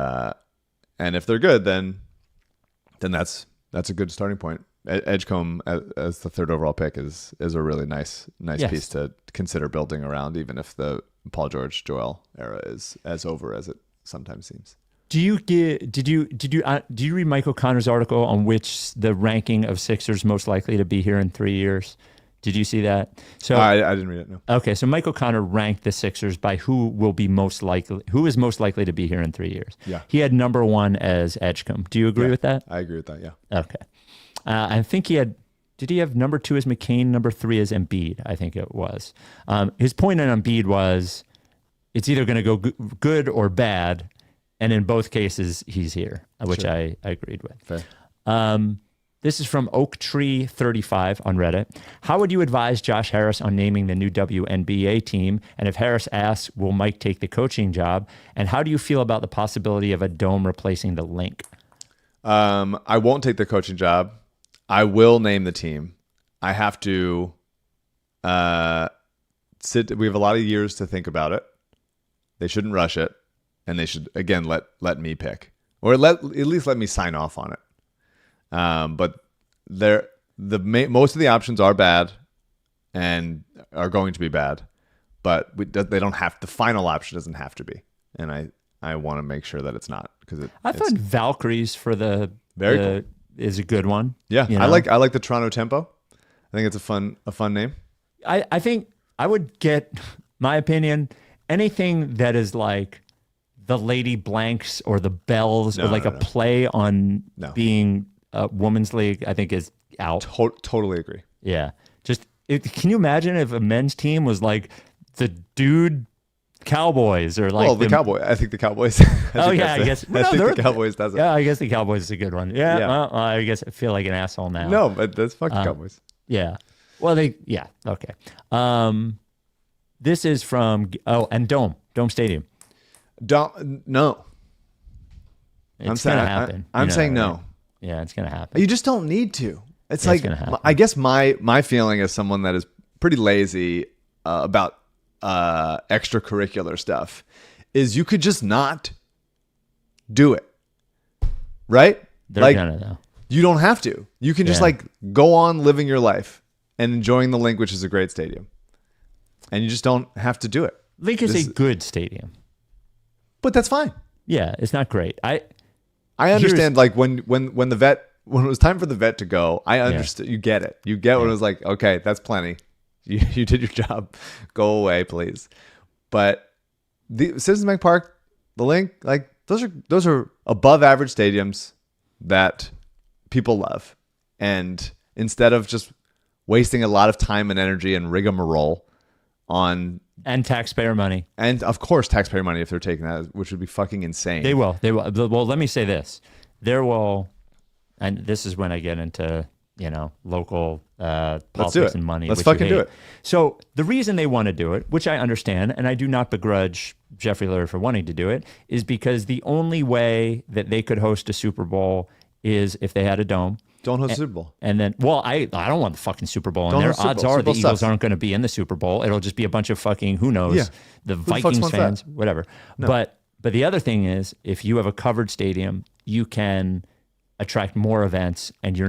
if they're good, then that's a good starting point. Edgecombe as the 3rd overall pick is a really nice Yes. piece to consider building around, even if the Paul George Joel era is as over as it sometimes seems. Did you read Michael Connor's article on which the ranking of Sixers most likely to be here in 3 years? Did you see that? So I didn't read it. No. Okay, so Michael Connor ranked the Sixers by who is most likely to be here in 3 years. Yeah. He had number 1 as Edgecombe. Do you agree with that? I agree with that. Yeah. Okay. I think did he have number 2 as McCain, number 3 as Embiid? I think it was. His point on Embiid was it's either going to go good or bad, and in both cases, he's here, which Sure. I agreed with. Fair. This is from Oaktree35 on Reddit. How would you advise Josh Harris on naming the new WNBA team? And if Harris asks, will Mike take the coaching job? And how do you feel about the possibility of a dome replacing the link? I won't take the coaching job. I will name the team. I have to sit. We have a lot of years to think about it. They shouldn't rush it, and they should again let me pick, or at least let me sign off on it. But most of the options are bad, and are going to be bad. But they don't have. The final option doesn't have to be, and I want to make sure that it's not because I thought Valkyries for the Very cool. is a good one. Yeah, you I know? like the Toronto Tempo. I think it's a fun name. I think I would get, my opinion, anything that is like the Lady Blanks or the Bells or like a play on being a women's league, I think is out. Totally agree. Yeah. Can you imagine if a men's team was like the Dude Cowboys or like the Cowboys. I think the Cowboys. I guess. I think the Cowboys does it. Yeah, I guess the Cowboys is a good one. Yeah. Yeah. Well, I guess I feel like an asshole now. No, but that's fucking Cowboys. Yeah. Well, okay. This is from Dome Stadium. No. It's gonna happen. I'm You know saying that, no. right? Yeah, it's gonna happen. You just don't need to. It's Yeah, like it's gonna happen. I guess my feeling as someone that is pretty lazy about extracurricular stuff is you could just not do it, right? They're gonna though. You don't have to. You can just Yeah. go on living your life and enjoying the Link, which is a great stadium, and you just don't have to do it. Link is a good stadium. But that's fine. Yeah, it's not great. I understand when the Vet when it was time for the vet to go, I understood. You get it. You get when it was like, okay, that's plenty. You did your job. Go away, please. But the Citizens Bank Park, the Link, like those are above average stadiums that people love. And instead of just wasting a lot of time and energy and rigmarole on and taxpayer money, and of course taxpayer money if they're taking that, which would be fucking insane. They will. Well, let me say this: there will, and this is when I get into local politics and money. Let's which you fucking do hate. it. So the reason they want to do it, which I understand, and I do not begrudge Jeffrey Lurie for wanting to do it, is because the only way that they could host a Super Bowl is if they had a dome. Don't host the Super Bowl. And then, well, I don't want the fucking Super Bowl in Don't there. host Super Odds Bowl. are Super the Bowl Eagles sucks. aren't going to be in the Super Bowl. It'll just be a bunch of fucking, who knows, Yeah. the Who the fuck's Vikings wants fans, that? whatever. But the other thing is, if you have a covered stadium, you can attract more events, and you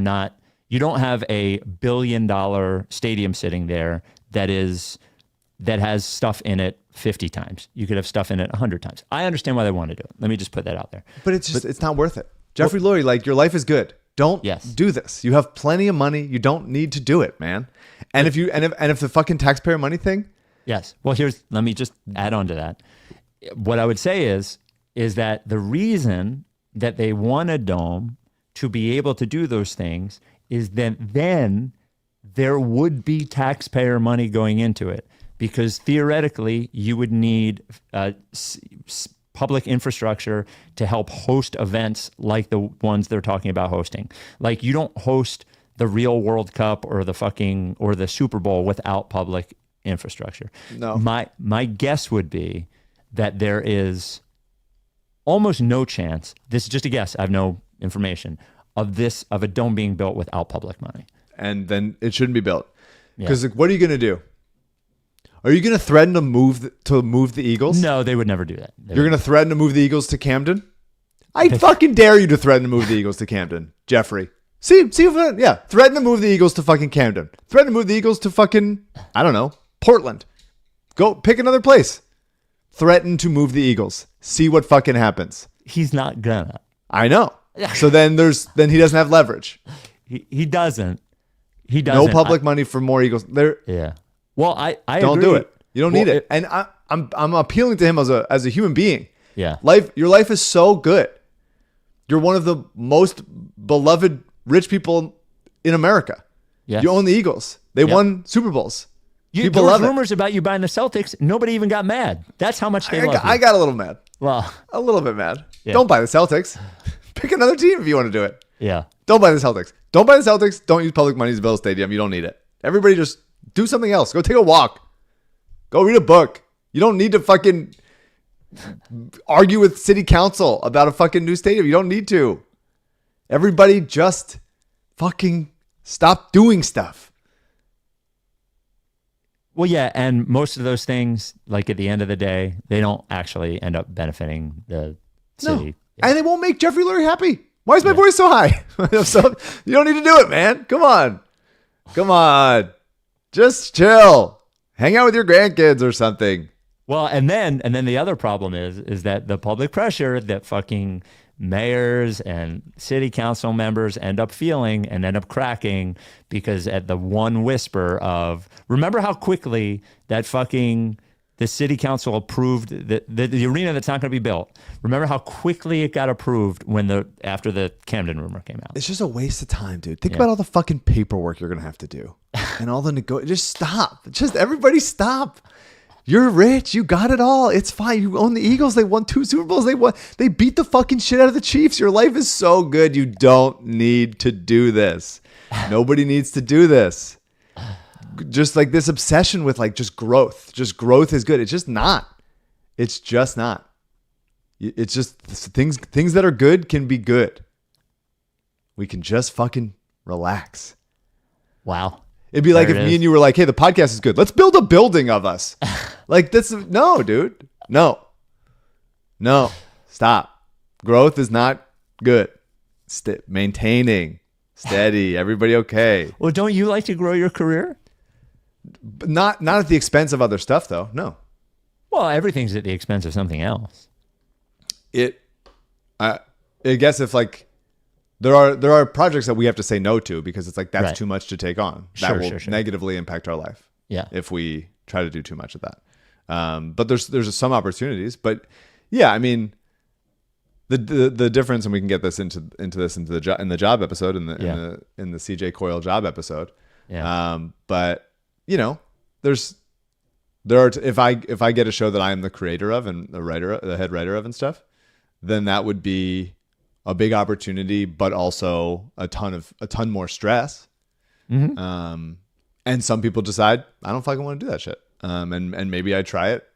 don't have a $1 billion stadium sitting there that has stuff in it 50 times. You could have stuff in it 100 times. I understand why they want to do it. Let me just put that out there. But it's not worth it. Jeffrey Lurie, like, your life is good. Don't do this. You have plenty of money. You don't need to do it, man. And if the fucking taxpayer money thing. Yes. Well, let me just add on to that. What I would say is that the reason that they want a dome to be able to do those things is that then there would be taxpayer money going into it, because theoretically you would need public infrastructure to help host events like the ones they're talking about hosting. Like, you don't host the real World Cup or the Super Bowl without public infrastructure. No. My guess would be that there is almost no chance, this is just a guess, I have no information, of a dome being built without public money. And then it shouldn't be built. Because what are you going to do? Are you going to threaten to move the Eagles? No, they would never do that. You're going to threaten to move the Eagles to Camden? I fucking dare you to threaten to move the Eagles to Camden, Jeffrey. Threaten to move the Eagles to fucking Camden. Threaten to move the Eagles to fucking, I don't know, Portland. Go pick another place. Threaten to move the Eagles. See what fucking happens. He's not gonna. I know. So then he doesn't have leverage. He doesn't. He No doesn't. public money for more Eagles. Yeah. Well, I don't agree. do it. You don't need it. And I'm appealing to him as a human being. Yeah. Your life is so good. You're one of the most beloved rich people in America. Yes. You own the Eagles. They won Super Bowls. People there was love rumors about you buying the Celtics. Nobody even got mad. That's how much they love you. I got a little mad. Well, A little bit mad. Yeah. Don't buy the Celtics. Pick another team if you want to do it. yeah. Don't buy the Celtics. Don't buy the Celtics. Don't use public money to build a stadium. You don't need it. Everybody just do something else. Go take a walk. Go read a book. You don't need to fucking argue with city council about a fucking new stadium. You don't need to. Everybody just fucking stop doing stuff. Well, yeah, and most of those things, like at the end of the day, they don't actually end up benefiting the city. No. And it won't make Jeffrey Lurie happy. Why is my voice so high? You don't need to do it, man. Come on. Just chill. Hang out with your grandkids or something. Well, and then the other problem is that the public pressure that fucking mayors and city council members end up feeling and end up cracking, because at the one whisper of, remember how quickly that fucking the city council approved the arena that's not going to be built. Remember how quickly it got approved after the Camden rumor came out. It's just a waste of time, dude. Think about all the fucking paperwork you're going to have to do and all the just stop. Just everybody stop. You're rich. You got it all. It's fine. You own the Eagles. They won 2 Super Bowls. They beat the fucking shit out of the Chiefs. Your life is so good. You don't need to do this. Nobody needs to do this. Just like this obsession with like just growth. Just growth is good. It's just not. It's just not. It's just things that are good can be good. We can just fucking relax. Wow. It'd be like if me and you were like, hey, the podcast is good. Let's build a building of us. Like that's no, dude. No. Stop. Growth is not good. Maintaining. Steady. Everybody okay. Well, don't you like to grow your career? But not at the expense of other stuff though. No. Well, everything's at the expense of something else. I guess if like there are projects that we have to say no to because it's like that's Right. too much to take on. That Sure, will sure, sure. negatively impact our life. Yeah. If we try to do too much of that. But there's some opportunities. But yeah, I mean, the difference, and we can get this into the job episode in the CJ Coyle job episode. Yeah. But you know, if I get a show that I am the creator of and the head writer of and stuff, then that would be a big opportunity, but also a ton more stress. Mm-hmm. And some people decide I don't fucking want to do that shit. And maybe I try it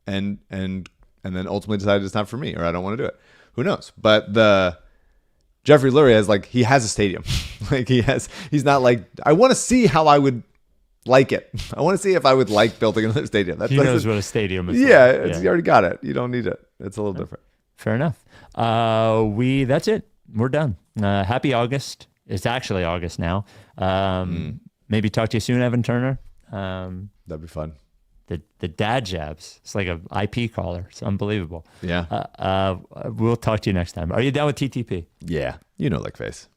and then ultimately decide it's not for me or I don't want to do it. Who knows? But the Jeffrey Lurie he has a stadium. Like he's not like, I want to see how I would like it. I want to see if I would like building another stadium. He knows what a stadium is. Yeah, like. you already got it. You don't need it. It's a little different. Fair enough. That's it. We're done. Happy August. It's actually August now. Maybe talk to you soon, Evan Turner. That'd be fun. The dad jabs. It's like a IP caller. It's unbelievable. Yeah. We'll talk to you next time. Are you down with TTP? Yeah. You know, like face.